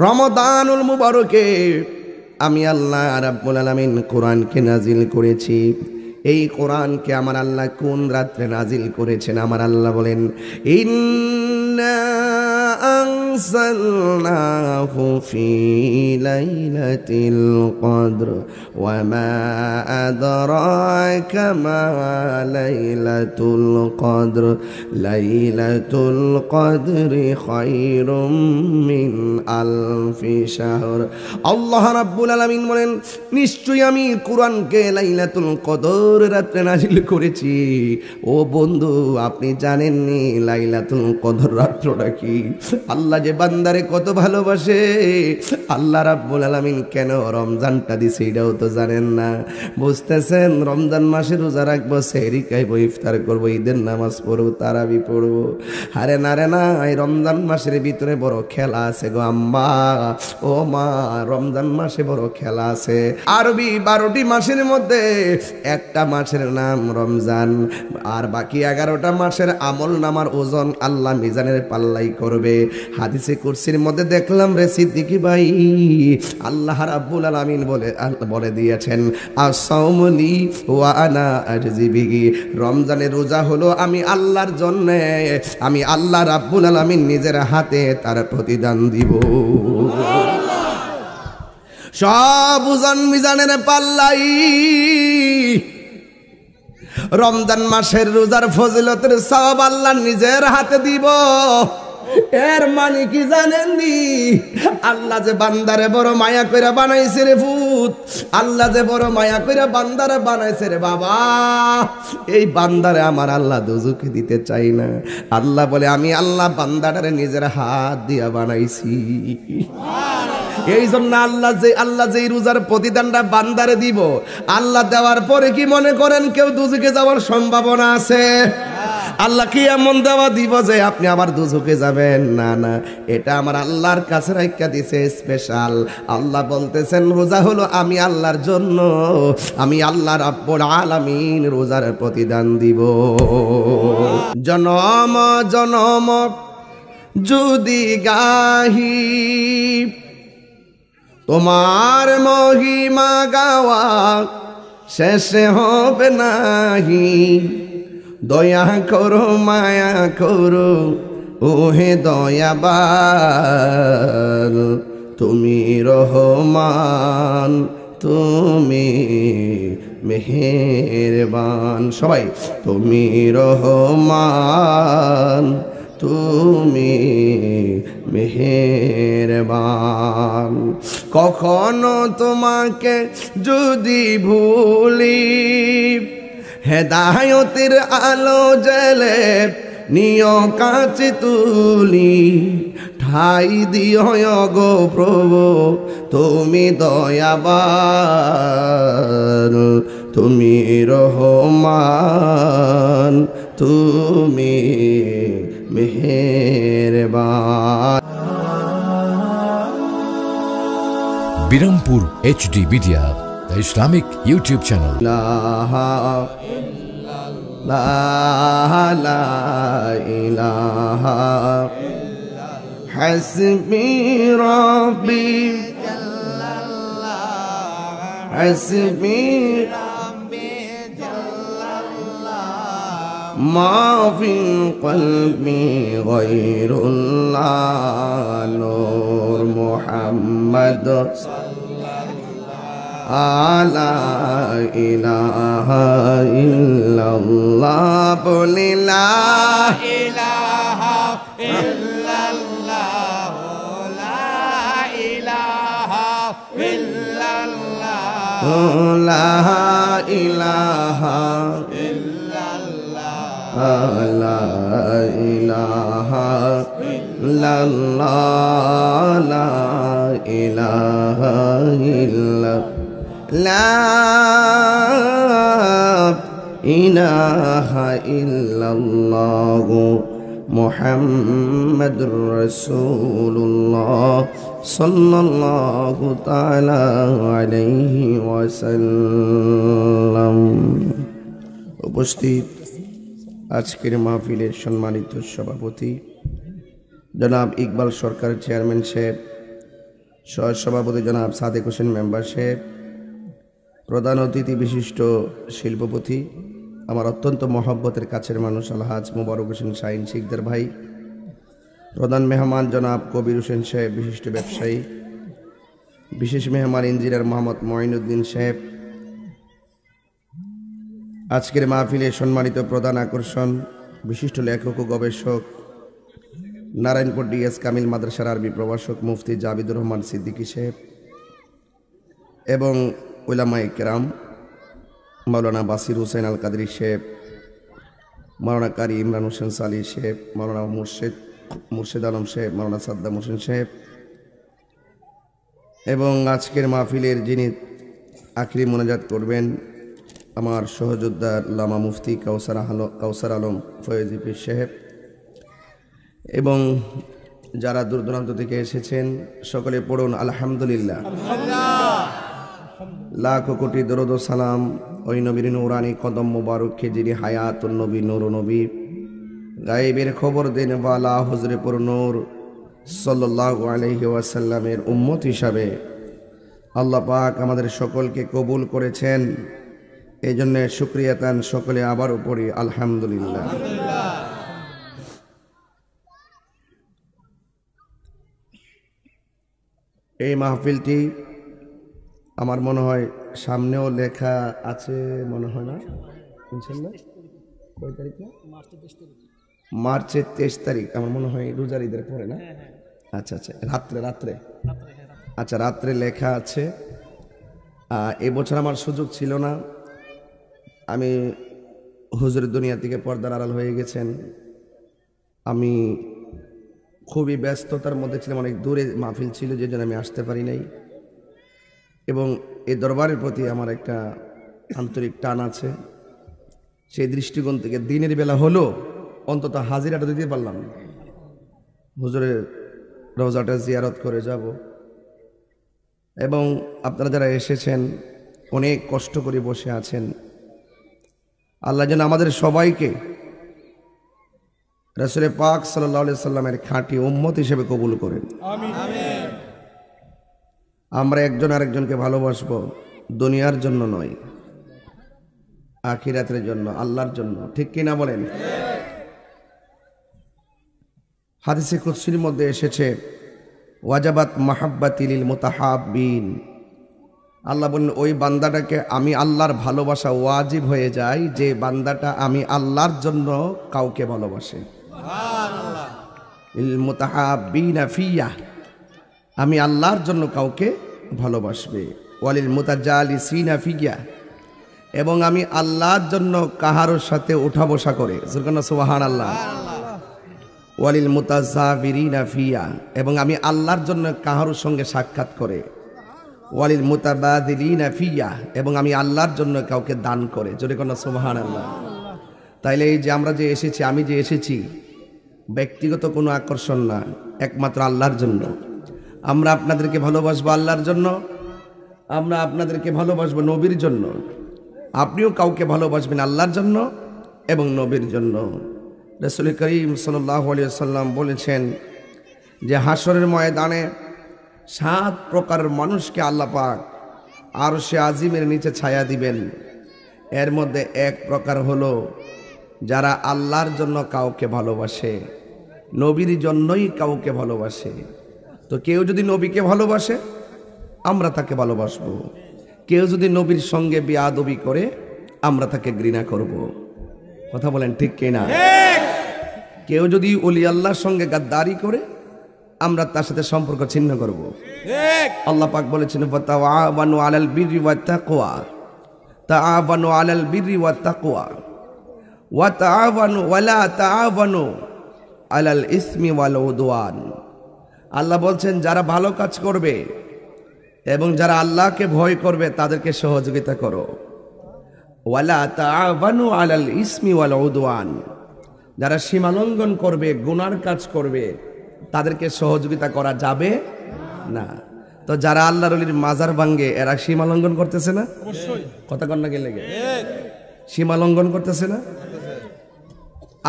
রমাদানুল মুবারকে আমি আল্লাহ রাব্বুল আলামিন কোরআনকে নাজিল করেছি। এই কোরআনকে আমার আল্লাহ কোন রাত্রে নাজিল করেছেন? আমার আল্লাহ বলেন, ইন্না আনজালনাহু ফি লাইলাতিল কদর ওয়া মা আদরাকা মা লাইলাতুল কদর লাইলাতুল কদরি খায়রুম মিন আলফি শাহর। আল্লাহ রাব্বুল আলামিন বলেন, নিশ্চয়ই আমি কোরআনকে লাইলাতুল কদর রাত্রে নাজিল করেছি। ও বন্ধু, আপনি জানেননি লাইলাতুল কদর রাত্রটা কি? আল্লাহ যে বান্দারে কত ভালোবাসে, আল্লাহ রাব্বুল আলামিন কেন রমজানটা দিছে এটাও তো জানেন না। বুঝতেছেন? রমজান মাসে রোজা রাখবো, সেহরি খাইবো, ইফতার করবো, ঈদের নামাজ পড়বো, তারাবি পড়বো। আরে না রে না, এই রমজান মাসের ভিতরে বড় খেলা আছে গো আম্মা, ও মা, রমজান মাসে বড় খেলা আছে। আরবি 12টি মাসের মধ্যে একটা মাসের নাম রমজান, আর বাকি 11টা মাসের আমল নামার ওজন আল্লাহ মিজানের পাল্লাই করবে। হাদিসে কুরসির মধ্যে দেখলাম রে সিদ্দিকী ভাই, আল্লাহ রাব্বুল আলামিন বলে দিয়েছেন, আস-সাওমু লি ওয়া আনা আজজি বিহি। রমজানের রোজা হলো আমি আল্লাহর জন্য, আমি আল্লাহ রাব্বুল আলামিন নিজের হাতে তার প্রতিদান দিব। সব ওজন মিজানের পাল্লাই। রমজান মাসের রোজার ফজিলতের সব আল্লাহ নিজের হাতে দিব। এর মানে কি জানেননি? আল্লাহ যে বান্দারে বড় মায়া কইরা বানাইছে রে ভূত, আল্লাহ যে বড় মায়া কইরা বান্দারে বানাইছে রে বাবা, এই বান্দারে আমার আল্লাহ দোজখে দিতে চাই না। আল্লাহ বলে, আমি আল্লাহ বান্দাটারে নিজের হাত দিয়া বানাইছি। এই জন্য আল্লাহ যে রোজার প্রতিদানটা বান্দারে দিব, আল্লাহ দেওয়ার পরে কি মনে করেন কেউ দোজখে যাওয়ার সম্ভাবনা আছে? আল্লাহ কি এমন দেওয়া দিব যে আপনি আবার দোজখে যাবেন? না না, এটা আমার আল্লাহর কাছে রাখা দিছে স্পেশাল। আল্লাহ বলতেছেন, রোজা হলো আমি আল্লাহর জন্য, আমি আল্লাহ রাব্বুল আলামিন রোজার প্রতিদান দিব। জনম জনম যদি গাহি তোমার মহিমা গাওয়া শেষে হবে নাহি। দয়া করো মায়া করো ওহে দয়াবান, তুমি রহমান তুমি মেহেরবান। সবাই, তুমি রহমান তুমি মেহেরবান। কখনো তোমাকে যদি ভুলি, হেদায়তের আলো জেলে নিয় কাছে তুলি। ঠাই দিও গো প্রভু তুমি দয়াবান, তুমি রহমান তুমি মেহেরবান। Birampur HD media, the Islamic YouTube channel. লা ইলাহা হাসবি রাব্বি হাসবি মা ফি কলবি গায়রুল্লাহ নূর মুহাম্মদ আলা ইলাহা ইল্লাল্লাহ বলি লা ইলাহা ইল্লাল্লাহ লা ইলাহা ইল্লাল্লাহ লা ইলাহা ইল্লাল্লাহ লা ইলাহা ইল্লাল্লাহ লা ইলাহা ইল্লাল্লাহ লা ইলাহা ইল্লাল্লাহ মুহাম্মাদুর রাসূলুল্লাহ সাল্লাল্লাহু তাআলা আলাইহি ওয়াসাল্লাম। উপস্থিত আজকের মাহফিলের সম্মানিত সভাপতি জনাব ইকবাল সরকার চেয়ারম্যান সাহেব, সহসভাপতি জনাব সাদেক হোসেন মেম্বার সাহেব, প্রধান অতিথি বিশিষ্ট শিল্পপতি, আমার অত্যন্ত মহব্বতের কাছের মানুষ আলহাজ মোবারক হোসেন শাহিন শিকদার ভাই, প্রধান মেহমান জনাব কবির হোসেন সাহেব বিশিষ্ট ব্যবসায়ী, বিশেষ মেহমান ইঞ্জিনিয়ার মোহাম্মদ মঈনুদ্দিন সাহেব, আজকের মাহফিলে সম্মানিত প্রধান আকর্ষণ বিশিষ্ট লেখক ও গবেষক নারায়ণপুর ডিএস কামিল মাদ্রাসার আরবি প্রভাষক মুফতি জাবিদুর রহমান সিদ্দিকী সাহেব এবং উলামায়ে কেরাম মাওলানা বাসির হোসেন আল কাদরি সাহেব, মাওলানা কারি ইমরান হোসেন সালি সাহেব, মাওলানা মুর্শেদ আলম সাহেব, মাওলানা সাদ্দাম হোসেন সাহেব এবং আজকের মাহফিলের যিনি আখরি মোনাজাত করবেন আমার সহযোদ্ধা লামা মুফতি কাউসার আলম ফয়েজি পীর সাহেব এবং যারা দূর দূরান্ত থেকে এসেছেন সকলে পড়ুন আলহামদুলিল্লাহ। লাখ কোটি দরুদ ও সালাম ওই নবীর নূরানি কদম মোবারককে যিনি হায়াতুন নবী নূর নবী গায়েবের খবর দেন ওয়ালা হুজরে পুর নূর সাল্লাল্লাহু আলাইহি ওয়াসাল্লামের উম্মত হিসাবে আল্লাহ পাক আমাদের সকলকে কবুল করেছেন। এই জন্য শুকরিয়া তান সকলে আবার পড়ি আলহামদুলিল্লাহ। এই মাহফিলটি আমার মনে হয় সামনেও লেখা আছে, মনে হয় না ইনশাআল্লাহ কয় তারিখ না মার্চের 23 তারিখ আমার মনে হয় রোজার ঈদের পরে না? আচ্ছা আচ্ছা, রাত্রে আচ্ছা রাত্রে লেখা আছে। এবছর আমার সুযোগ ছিল না, আমি হুজুরের দুনিয়া থেকে পর্দার আড়াল হয়ে গেছেন, আমি খুবই ব্যস্ততার মধ্যে ছিলাম, অনেক দূরে মাহফিল ছিল যে জন্য আমি আসতে পারি নাই এবং এই দরবারের প্রতি আমার একটা আন্তরিক টান আছে। সেই দৃষ্টিকোণ থেকে দিনের বেলা হলো অন্তত হাজিরাটা দিতে পারলাম, হুজুরের রওজাটা জিয়ারত করে যাব এবং আপনারা যারা এসেছেন অনেক কষ্ট করে বসে আছেন, আল্লাহ যেন আমাদের সবাইকে রাসূল পাক সাল্লাল্লাহু আলাইহি সাল্লামের খাঁটি উম্মত হিসেবে কবুল করেন। আমিন। আমরা একজন আরেকজনকে ভালোবাসবো দুনিয়ার জন্য নয়, আখিরাতের জন্য, আল্লাহর জন্য, ঠিক কিনা বলেন? হাদিসে কুদসির মধ্যে এসেছে ওয়াজাবাত মাহাব্বাতি লিল মুতাহাব্বিন, আল্লাহ বলেন ওই বান্দাটাকে আমি আল্লাহর ভালোবাসা ওয়াজিব হয়ে যায় যে বান্দাটা আমি আল্লাহর জন্য কাউকে ভালোবাসে। সুবহানাল্লাহ। লিল মুতাহাব্বিনা ফিয়া, আমি আল্লাহর জন্য কাউকে ভালোবাসবে। ওয়ালিল মুতাজালিসিনা ফিয়া, এবং আমি আল্লাহর জন্য কাহারোর সাথে উঠা বসা করে, সুবহানাল্লাহ। ওয়ালিল মুতাজাবিরিনা ফিয়া, এবং আমি আল্লাহর জন্য কাহারোর সঙ্গে সাক্ষাৎ করে। ওয়ালিল মুতাবাদিলিনা ফিয়া, এবং আমি আল্লাহর জন্য কাউকে দান করে, জোরে কোন সুবহানাল্লাহ। তাইলে এই যে আমরা যে এসেছি, আমি যে এসেছি, ব্যক্তিগত কোনো আকর্ষণ না, একমাত্র আল্লাহর জন্য। আমরা আপনাদেরকে ভালোবাসবো আল্লাহর জন্য, আমরা আপনাদেরকে ভালোবাসবো নবীর জন্য, আপনিও কাউকে ভালোবাসবেন আল্লাহর জন্য এবং নবীর জন্য। রাসূল করিম সাল্লাল্লাহু আলাইহি ওয়াসাল্লাম বলেছেন যে হাসরের ময়দানে 7 প্রকারের মানুষকে আল্লাহ পাক আরশে আজিমের নিচে ছায়া দিবেন। এর মধ্যে এক প্রকার হলো যারা আল্লাহর জন্য কাউকে ভালোবাসে, নবীর জন্যই কাউকে ভালোবাসে। তো কেউ যদি নবীকে ভালোবাসে আমরা তাকে ভালোবাসবো, কেউ যদি নবীর সঙ্গে বেয়াদবি করে আমরা তাকে ঘৃণা করব। কথা বলেন ঠিক কিনা? কেউ যদি ওলি আল্লাহর সঙ্গে গাদ্দারি করে আমরা তার সাথে সম্পর্ক ছিন্ন করব। আল্লাহ পাক বলেছেন ফাতাওয়ানু আলাল বিররি ওয়াত তাকওয়া, তাআওয়ানু আলাল বিররি ওয়াত তাকওয়া ওয়া তাআওয়ানু ওয়ালা তাআওয়ানু আলাল ইসমি ওয়াল উদওয়ান। আল্লাহ বলছেন যারা ভালো কাজ করবে এবং যারা আল্লাহকে ভয় করবে তাদেরকে সহযোগিতা করো। ওয়ালা তাআওয়ানু আলাল ইসমি ওয়াল উদওয়ান, যারা সীমালঙ্ঘন করবে, গুনার কাজ করবে, তাদেরকে সহযোগিতা করা যাবে না। তো যারা আল্লাহর ওলির মাজার ভাঙ্গে এরা সীমালঙ্ঘন করতেছে না? অবশ্যই। কথা কন না গেলে সীমালঙ্ঘন করতেছে না?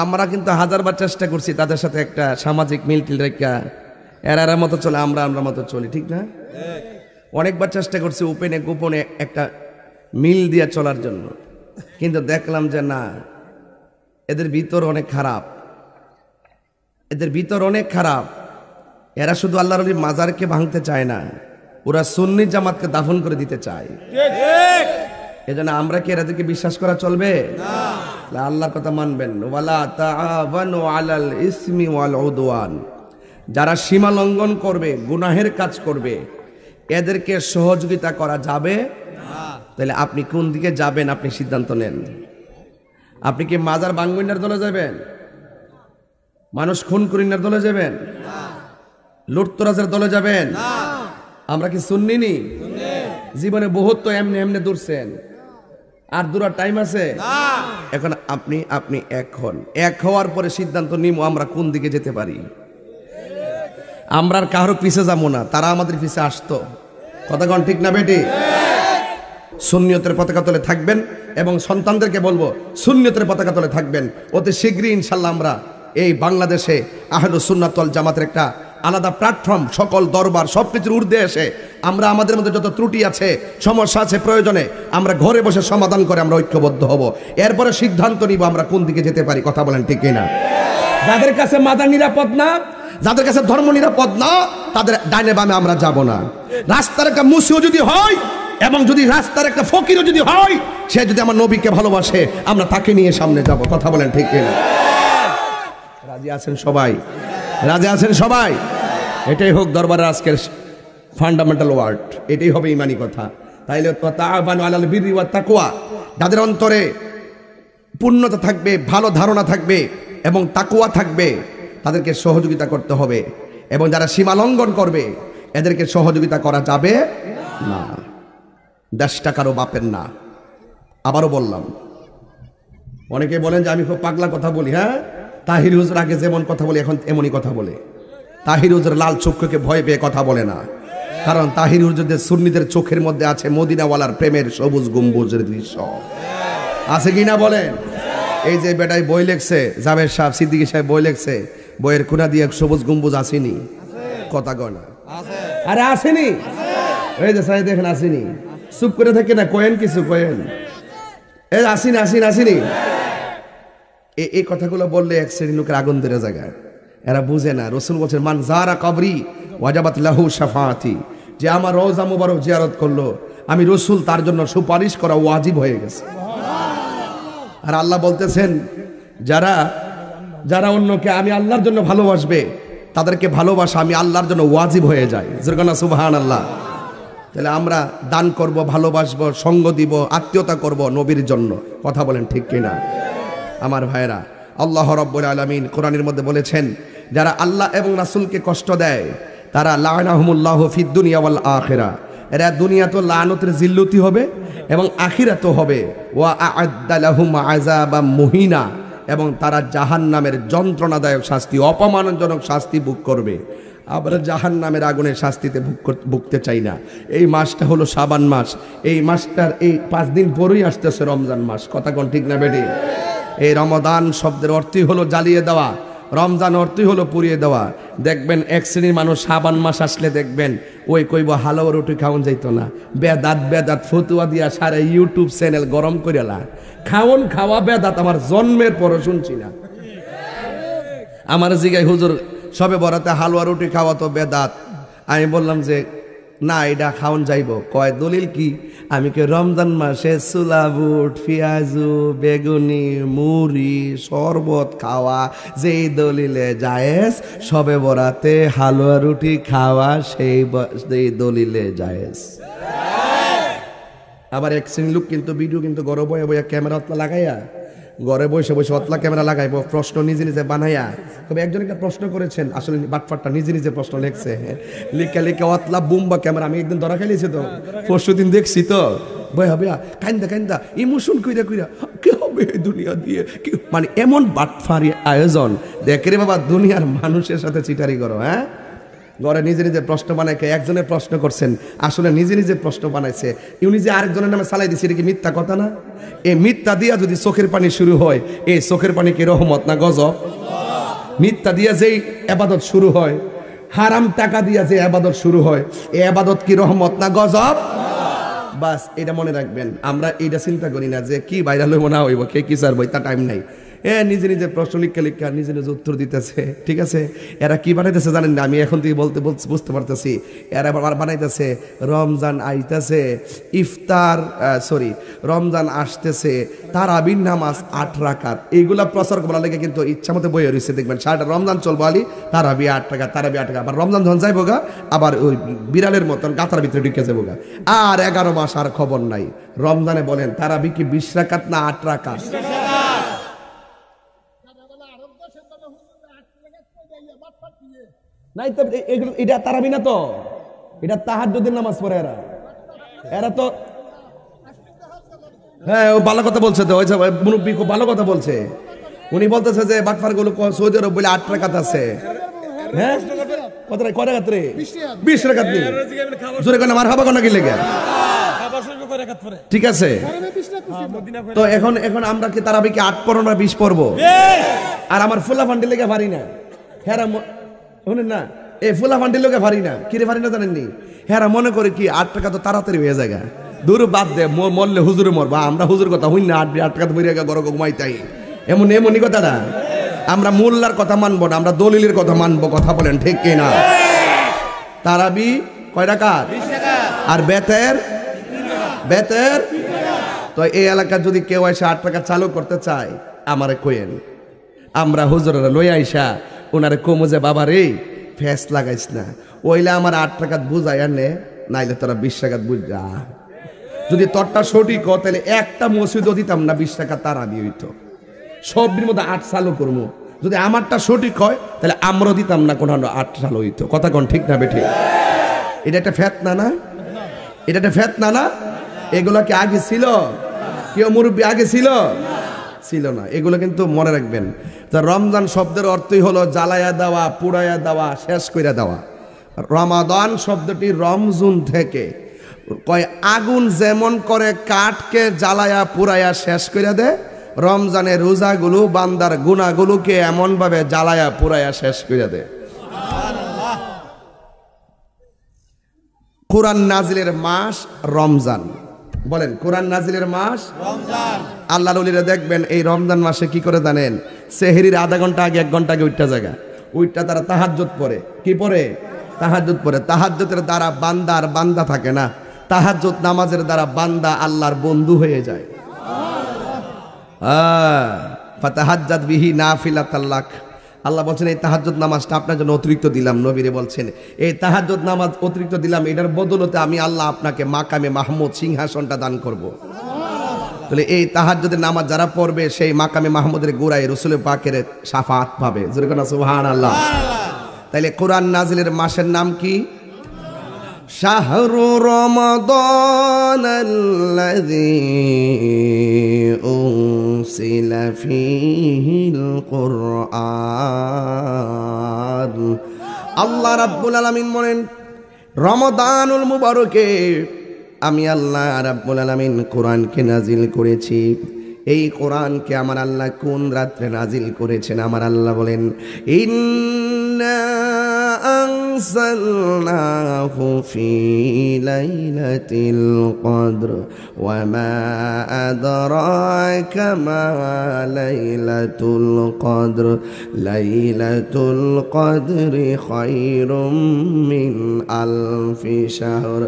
আমরা কিন্তু হাজারবার চেষ্টা করছি তাদের সাথে একটা সামাজিক মিল টিল রেখা এরা মতো চলে, আমরা মতো চলি, ঠিক না? অনেকবার চেষ্টা করছি ওপেনে গোপনে একটা মিল দিয়ে চলার জন্য, কিন্তু দেখলাম যে না, এদের ভিতর অনেক খারাপ, এদের ভিতর অনেক খারাপ। এরা শুধু আল্লাহর ওলি মাজারকে ভাঙতে চায় না, ওরা সুন্নি জামাতকে দাফন করে দিতে চায়। এজন্য আমরা কি এদেরকে বিশ্বাস করা চলবে না? আল্লাহর কথা মানবেন। ওয়ালা তাআওয়ানু আলাল ইসমি ওয়াল উদওয়ান, যারা সীমা লঙ্ঘন করবে, গুনাহের কাজ করবে, এদেরকে সহযোগিতা করা যাবে না। তাহলে আপনি কোন দিকে যাবেন আপনি সিদ্ধান্ত নেন। আপনি কি মাজার ভাঙবেনার দলে যাবেন? মানুষ খুন করিনার দলে যাবেন? লুটতরাজের দলে যাবেন? আমরা কি সুন্নি নি? জীবনে বহুত তো এমনি এমনি দূরছেন, আর দূরার টাইম আছে? এখন আপনি এক হওয়ার পরে সিদ্ধান্ত নিব আমরা কোন দিকে যেতে পারি। আমরা আর কারো পিছে যাবো না, তারা আমাদের পিছে আসতো। কথা কোন ঠিক না বেটি? সুন্নিয়তের পতাকা তলে থাকবেন এবং সন্তানদেরকে বলবো সুন্নিয়তের পতাকা তলে থাকবেন। অতি শীঘ্রই ইনশাল্লাহ আমরা এই বাংলাদেশে আহলুস সুন্নাত ওয়াল জামাতের একটা আলাদা প্ল্যাটফর্ম, সকল দরবার সবকিছুর ঊর্ধ্বে এসে আমরা আমাদের মধ্যে যত ত্রুটি আছে, সমস্যা আছে, প্রয়োজনে আমরা ঘরে বসে সমাধান করে আমরা ঐক্যবদ্ধ হব। এরপরে সিদ্ধান্ত নিব আমরা কোন দিকে যেতে পারি। কথা বলেন ঠিক কিনা? যাদের কাছে মাজার নিরাপদ না, যাদের কাছে ধর্ম নিরাপদ না, তাদের ডাইনে বামে আমরা যাব না। রাস্তার একটা মুসিও যদি হয় এবং যদি রাস্তার একটা ফকিরও যদি হয়, সে যদি আমার নবীকে ভালোবাসে, আমরা তাকে নিয়ে সামনে যাব। কথা বলেন ঠিক কিনা? রাজি আছেন সবাই? রাজি আছেন সবাই? এটাই হোক দরবারের আজকের ফান্ডামেন্টাল ওয়ার্ড, এটাই হবে ইমানি কথা। তাইলে তাআওয়ানু আলাল বিররি ওয়াত তাকওয়া, যাদের অন্তরে পূর্ণতা থাকবে, ভালো ধারণা থাকবে এবং তাকওয়া থাকবে, তাদেরকে সহযোগিতা করতে হবে। এবং যারা সীমা লঙ্ঘন করবে, এদেরকে সহযোগিতা করা যাবে না। 10 টাকারও বাপের না। আবারও বললাম, অনেকে বলেন যে আমি খুব পাগলা কথা বলি। হ্যাঁ, তাহির হুজুর আগে যেমন কথা বলে এখন এমনই কথা বলে। তাহির হুজুর লাল চক্ষুকে ভয় পেয়ে কথা বলে না, কারণ তাহির হুজুরদের সুন্নিদের চোখের মধ্যে আছে মদিনাওয়ালার প্রেমের সবুজ গম্বুজের দৃশ্য। আছে কিনা বলেন? এই যে বেটাই বই লেখছে, জাবের সাহেব, সিদ্দিকী সাহেব বই লেখছে, বইয়ের কোনা দিয়ে সবুজ গম্বুজ আসেনি? কথা গনা আরে আসেনি? এই যে সাহেব দেখেন আসেনি, চুপ করে থাকে না, কয়েন কিছু কয়েন, এই আসেনি আসেনি আসেনি। এই কথাগুলো বললে এক শ্রেণীর লোকের আগুন ধরে জায়গায়, এরা বুঝে না। রসুল বলছেন মান যারা কবরি ওয়াজাবাত লাহু শাফাআতি, যে আমার রওজা মুবারক জিয়ারত করলো, আমি রসুল তার জন্য সুপারিশ করা ওয়াজিব হয়ে গেছে। আর আল্লাহ বলতেছেন যারা যারা অন্যকে আমি আল্লাহর জন্য ভালোবাসবে, তাদেরকে ভালোবাসা আমি আল্লাহর জন্য ওয়াজিব হয়ে যায়। যেরকম সুবহানাল্লাহ। তাহলে আমরা দান করব, ভালোবাসবো, সঙ্গ দিব, আত্মীয়তা করব নবীর জন্য। কথা বলেন ঠিক কিনা? আমার ভাইরা, আল্লাহ রাব্বুল আলামিন কোরআনের মধ্যে বলেছেন, যারা আল্লাহ এবং রাসূলকে কষ্ট দেয় তারা লাআনাহুমুল্লাহু ফিদ দুনিয়া ওয়াল আখিরা, এরা দুনিয়া তো লানতের জিল্লতি হবে এবং আখিরাতও হবে। ওয়া আ'আদ্দা লাহুম আযাবাম মুহিনা, এবং তারা জাহান্নামের যন্ত্রণাদায়ক শাস্তি, অপমানজনক শাস্তি ভোগ করবে। আমরা জাহান্নামের আগুনের শাস্তিতে ভুগতে চাই না। এই মাসটা হলো শাবান মাস, এই মাসটার এই 5 দিন পরেই আসতেছে রমজান মাস। কথা কোন ঠিক না বেটি? এই রমাদান শব্দের অর্থই হলো জ্বালিয়ে দেওয়া, রমজান অর্থই হলো পুড়িয়ে দেওয়া। দেখবেন এক শ্রেণীর মানুষ শাবান মাস আসলে দেখবেন ওই কইব হালুয়া রুটি খাওয়ান যাইতো না, বেদাত ফতুয়া দিয়া সারা ইউটিউব চ্যানেল গরম করেলা, খাওয়া বেদাত আমার জন্মের পরও শুনছি না। আমার জিগাই হুজুর সবে বরাতে হালুয়া রুটি খাওয়া তো বেদাত। আমি বললাম যে না, এটা খাওয়ান যাইব। কয় দলিল কি? আমি কে রমজান মাসে ছোলা বুট, পেঁয়াজু, বেগুনি, মুড়ি, শরবত খাওয়া যেই দলিলে জায়েজ, সবে বরাতে হালুয়া রুটি খাওয়া সেই দলিলে জায়েজ। আবার এক শ্রেণীর লোক কিন্তু ভিডিও কিন্তু ঘরে বয়ে বয়ে ক্যামেরা লাগাইয়া, ঘরে বসে বসে অতলা ক্যামেরা লাগাইব, প্রশ্ন নিজে নিজে বানাইয়া। তবে একজন একটা প্রশ্ন করেছেন, আসলে বাটফাটটা নিজে নিজে প্রশ্ন লিখছে, লিখে অতলা বুম্বা ক্যামেরা। আমি একদিন ধরা খাইছি তো, পরশু দিন দেখছি তো, বয়া বয়া কান্দা ইমোশন কইরা কি হবে দুনিয়া দিয়ে, মানে এমন বাটফারি আয়োজন। দেখে রে বাবা, দুনিয়ার মানুষের সাথে চিটারি করো। হ্যাঁ, ঘরে নিজে নিজে প্রশ্ন বানাইকে একজনের প্রশ্ন করছেন, আসলে নিজে নিজে প্রশ্ন বানাইছে, ইউনি যে আরেকজনের নামে চালাই দিচ্ছে, এটা কি মিথ্যা কথা না? এই মিথ্যা দিয়া যদি চোখের পানি শুরু হয়, এই চোখের পানি কি রহমত না গজব? মিথ্যা দিয়া যেই ইবাদত শুরু হয়, হারাম টাকা দিয়ে যে আবাদত শুরু হয়, এই আবাদত কি রহমত না গজব? বাস এটা মনে রাখবেন। আমরা এটা চিন্তা করি না যে কি ভাইরাল হইব না হইব, কে কি চার বই, তা টাইম নাই। নিজে নিজে প্রশ্ন লিখা নিজে নিজে উত্তর দিতেছে, ঠিক আছে। এরা কি বানাইতেছে জানেন না, আমি এখন থেকে বুঝতে পারতেছি। এরা বানাইতেছে রমজান আইতেছে, ইফতার রমজান আসতেছে, তারাবির নামাজ 8 রাকাত, এইগুলা প্রচার করার লেগে কিন্তু ইচ্ছা মতো বইয়ে রয়েছে। দেখবেন সারাটা রমজান চলবো আলি তারাবি 8 টাকা, তারাবি 8 টাকা, আবার রমজান যখন যাইবো গা আবার ওই বিড়ালের মতন গাতার ভিতরে ঢুকে যাবো গা। আর 11 মাস আর খবর নাই। রমজানে বলেন তারাবি কি 20 রাকাত না 8 রাকাত? নাই তো এটা তারাবি না, তো এটা তাহাজ্জুদের নামাজ পড়ে এরা তো। হ্যাঁ, ও ভালো কথা বলছে তো, মুরব্বী খুব ভালো কথা বলছে। উনি বলতেছে যে বাটফার গুলো সৌদি আরব বলে 8 রাকাত আছে। হ্যাঁ, কত রাকাত রে? 20 রাকাত নেই। জোরে কোন মারহাবা কোন কি লেগে? ঠিক আছে। তো এখন আমরা কি তারাবি কি 8 পড়ব না 20 পড়বো? আর আমার ফুলা ফান্ডি লেগে পারি না। হ্যাঁ শুনেন না, এই ফুলা ফান্ডি লেগে পারি না। কিরে পারি না জানেননি? হ্যাঁ মনে করে কি 8 টাকা তো তাড়াতাড়ি হয়ে যায়। দূর বাদ দে, মরলে হুজুরে মরবা। আমরা হুজুর কথা হই না, 8 টাকা বইরে গরো ঘুমাইতাই। এমনই কথা না। আমরা মোল্লার কথা মানবো না, আমরা দলিলের কথা মানবো। কথা বলেন ঠিক কিনা? তারাবি কয় রাকাত? আর বেতের তো এই এলাকার যদি কেউ এসে 8 টাকা চালু করতে চায় আমারে কইেন, আমরা হুজুরেরা লই আইসা ওনারে কমু যে বাবা রে ফেস লাগাইস না, ওইলে আমার 8 টাকা বুঝাই আনে, নাইলে তোরা 20 টাকা বুঝা। যদি তোরটা সঠিক হয় তাহলে একটা মসজিদও দিতাম না 20 টাকা তারাবি হইতো। সবের মধ্যে 8 চালু করবো। যদি আমারটা সঠিক হয় তাহলে আমরাও দিতাম না, কোনো 8 চালু হইতো। কথা কোন ঠিক না বেঠিক? এটা একটা ফেতনা না? এটা একটা ফেতনা না? এগুলা কি আগে ছিল? কেউ মুরব্বী আগে ছিল না। এগুলো কিন্তু মনে রাখবেন। রমজান শব্দের অর্থই হলো জ্বালায়া দেওয়া, পুড়াইয়া দেওয়া, শেষ করে দেওয়া। রমাদান শব্দটি রমজুন থেকে কয় আগুন যেমন করে কাঠকে জ্বালায়া পুড়াইয়া শেষ করে দেয়, রমজানের রোজাগুলো বান্দার গুনাহগুলোকে এমন ভাবে জ্বালায়া পুড়াইয়া শেষ করে দেয়। কোরআন নাজিলের মাস রমজান। বলেন কোরআন নাজিলের মাস রমজান। আল্লাহর ওলিরা দেখবেন এই রমজান মাসে কি করে জানেন? সেহরির আধা ঘন্টা আগে 1 ঘন্টা আগে উঠটা তারা তাহাজ্জুদ পড়ে। কি পড়ে? তাহাজ্জুদ পড়ে। তাহাজ্জুদের দ্বারা বান্দা থাকে না, তাহাজ্জুদ নামাজের দ্বারা বান্দা আল্লাহর বন্ধু হয়ে যায়। ফাতাহাজ্জাদ বিহি নাফিলাতাল লাক। আল্লাহ বলছেন এই তাহাজ্জুদ নামাজটা আপনার জন্য অতিরিক্ত দিলাম। নবীরে বলছেন এই তাহাজ্জুদ নামাজ অতিরিক্ত দিলাম, এটার বদলতে আমি আল্লাহ আপনাকে মাকামে মাহমুদ সিংহাসনটা দান করব। তাহলে এই তাহাজ্জুদের নামাজ যারা পড়বে সেই মাকামে মাহমুদের গোড়ায় রাসূল পাকের শাফাত পাবে। জোরে কোন সুবহানাল্লাহ। তাইলে কোরআন নাজিলের মাসের নাম কি? শাহরু রমাদানাল্লাযী উনসিলা ফীহিল কুরআন। আল্লাহ রাব্বুল আলামিন বলেন রমাদানুল মুবারকে আমি আল্লাহ রাব্বুল আলামিন কোরআনকে নাজিল করেছি। এই কোরআনকে আমার আল্লাহ কোন রাত্রে নাজিল করেছেন? আমার আল্লাহ বলেন ইন্না আনজালনাহু ফি লাইলাতিল কদর ওয়া মা আদরাকা মা লাইলাতুল কদর লাইলাতুল কদরি খায়রুম মিন আলফি শাহর।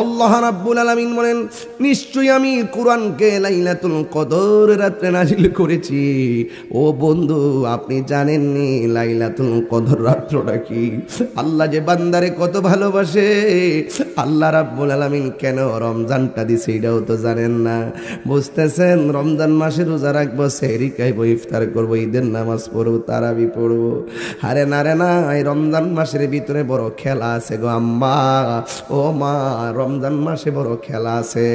আল্লাহ রাব্বুল আলামিন বলেন নিশ্চয়ই আমি কোরআনকে লাইলাতুল কদর রাতে নাজিল করেছি। ও বন্ধু আপনি জানেননি লাইলাতুল কদর রাতটা কি? আল্লাহ যে বান্দারে কত ভালোবাসে, আল্লাহ রাব্বুল আলামিন কেন রমজানটা দিছে এটাও তো জানেন না। বুঝতেছেন? রমজান মাসে রোজা রাখবো, সেহরি খাইবো, ইফতার করবো, ঈদের নামাজ পড়বো, তারাবি পড়বো। আরে না রে না, এই রমজান মাসের ভিতরে বড় খেলা আছে গো আম্মা, ও মা, রমজান মাসে বড় খেলা আছে।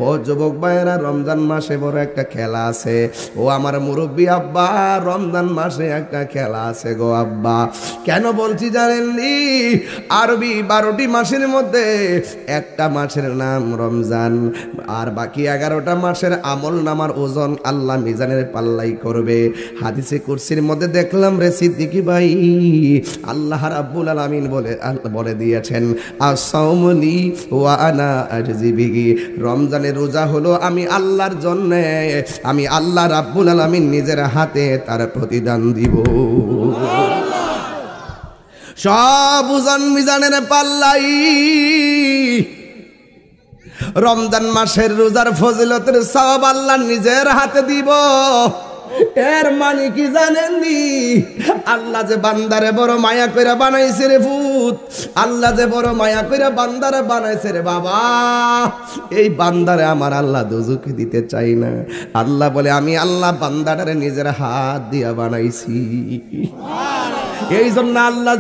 ও যুবক ভাইয়েরা, রমজান মাসে বড় একটা খেলা আছে। ও আমার মুরব্বী আব্বা, রমজান মাসে একটা খেলা আছে গো আব্বা। কেন বলছি জানেননি? আরবি 12টি মাসের মধ্যে একটা মাসের নাম রমজান, আর বাকি 11টা মাসের আমল নামার ওজন আল্লাহ মিজানের পাল্লাই করবে। হাদিসে কুরসির মধ্যে দেখলাম রে সিদ্দিকী ভাই, আল্লাহ রাব্বুল আলামিন বলে দিয়েছেন আস-সাওমু লি ওয়া আনা আজজি বিহি, রমজানের রোজা হলো আমি আল্লাহর জন্য, আমি আল্লাহ রাব্বুল আলামিন নিজের হাতে তার প্রতিদান দিব। সব ওজন মিজানের পাল্লাই। রমজান মাসের রোজার ফজিলতের সওয়াব আল্লাহ নিজের হাতে দিব। এর মানে কি জানেননি? আল্লাহ যে বান্দারে বড় মায়া কইরা বানাইছে রে ভূত, আল্লাহ যে বড় মায়া কইরা বান্দারে বানাইছে রে বাবা, এই বান্দারে আমার আল্লাহ দোজখে দিতে চাই না। আল্লাহ বলে আমি আল্লাহ বান্দাটারে নিজের হাত দিয়া বানাইছি। এই জন্য আল্লাহ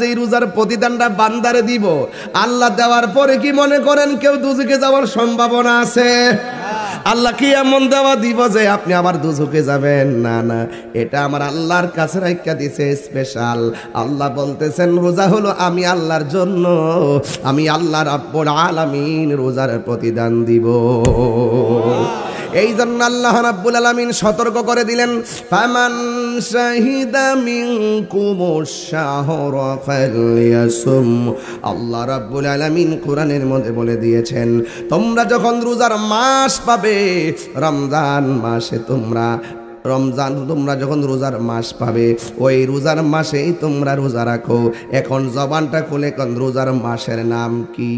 যে রোজার প্রতিদানটা বান্দারে দিব, আল্লাহ দেওয়ার পরে কি মনে করেন কেউ দোজখে যাওয়ার সম্ভাবনা আছে? আল্লাহ কি এমন দেওয়া দিব যে আপনি আবার দোজখে যাবেন? না না, এটা আমার আল্লাহর কাছে রাখা দিছে স্পেশাল। আল্লাহ বলতেছেন রোজা হলো আমি আল্লাহর জন্য, আমি আল্লাহ রাব্বুল আলামিন রোজার প্রতিদান দিব। এই জন্য আল্লাহ রাব্বুল আলামিন সতর্ক করে দিলেন ফামান শাহিদা মিনকুমুশ শাহরা ফালইয়াসুম। আল্লাহ রাব্বুল আলামিন কোরআনের মধ্যে বলে দিয়েছেন তোমরা যখন রোজার মাস পাবে, রমজান মাসে তোমরা যখন রোজার মাস পাবে, ওই রোজার মাসেই তোমরা রোজা রাখো। এখন জবানটা খুলে কোন রোজার মাসের নাম কি?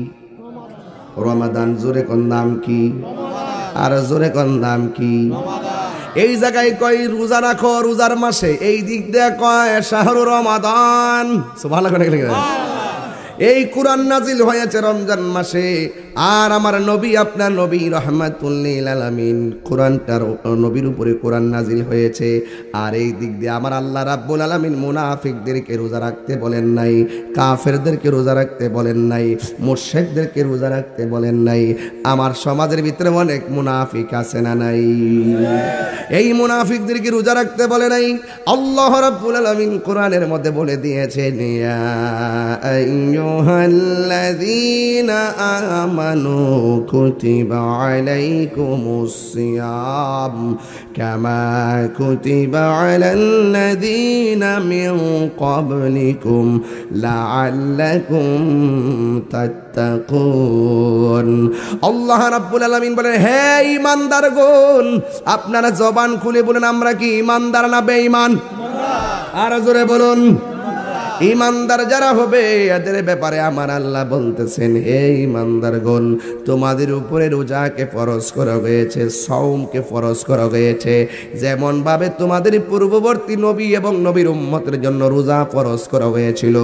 রমাদান। জোরে কোন নাম কি? আর জোরে কোন নাম কি? এই জায়গায় কয় রোজা রাখো রোজার মাসে, এই দিক দিয়ে কয় শাহরু রমাদান। সুবহানাল্লাহ। এই কোরআন নাজিল হয়েছে রমজান মাসে, আর আমার নবী আপনার নবী রাহমাতুল লিল আলামিন কোরআনটার নবীর উপরে কোরআন নাজিল হয়েছে। আর এই দিক দিয়ে আমার আল্লাহ রাব্বুল আলামিন মুনাফিকদেরকে রোজা রাখতে বলেন নাই, কাফেরদেরকে রোজা রাখতে বলেন নাই, মুশরিকদেরকে রোজা রাখতে বলেন নাই। আমার সমাজের ভিতরে অনেক মুনাফিক আছে না নাই? এই মুনাফিকদেরকে রোজা রাখতে বলে নাই। আল্লাহ রাব্বুল আলামিন কোরআনের মধ্যে বলে দিয়েছেন ইয়া আইয়ুহাল্লাযীনা আমানু কুতিবা আলাইকুমুস সিয়াম কামা কুতিবা আলাল্লাযীনা মিন ক্বাবলিকুম লাআল্লাকুম তাত্তাকুন। আল্লাহ রাব্বুল আলামিন বলেন হে ঈমানদারগণ, আপনারা জবান খুলে বলেন আমরা কি ঈমানদার না বেঈমান? আর জোরে বলুন। ইমানদার যারা হবে এদের ব্যাপারে আমার আল্লাহ বলতেছেন হে ইমানদারগণ, তোমাদের উপরে রোজাকে ফরজ করা হয়েছে, সাওমকে ফরজ করা হয়েছে। যেমন ভাবে তোমাদের পূর্ববর্তী নবী এবং নবীর উম্মতের জন্য রোজা ফরজ করা হয়েছিল।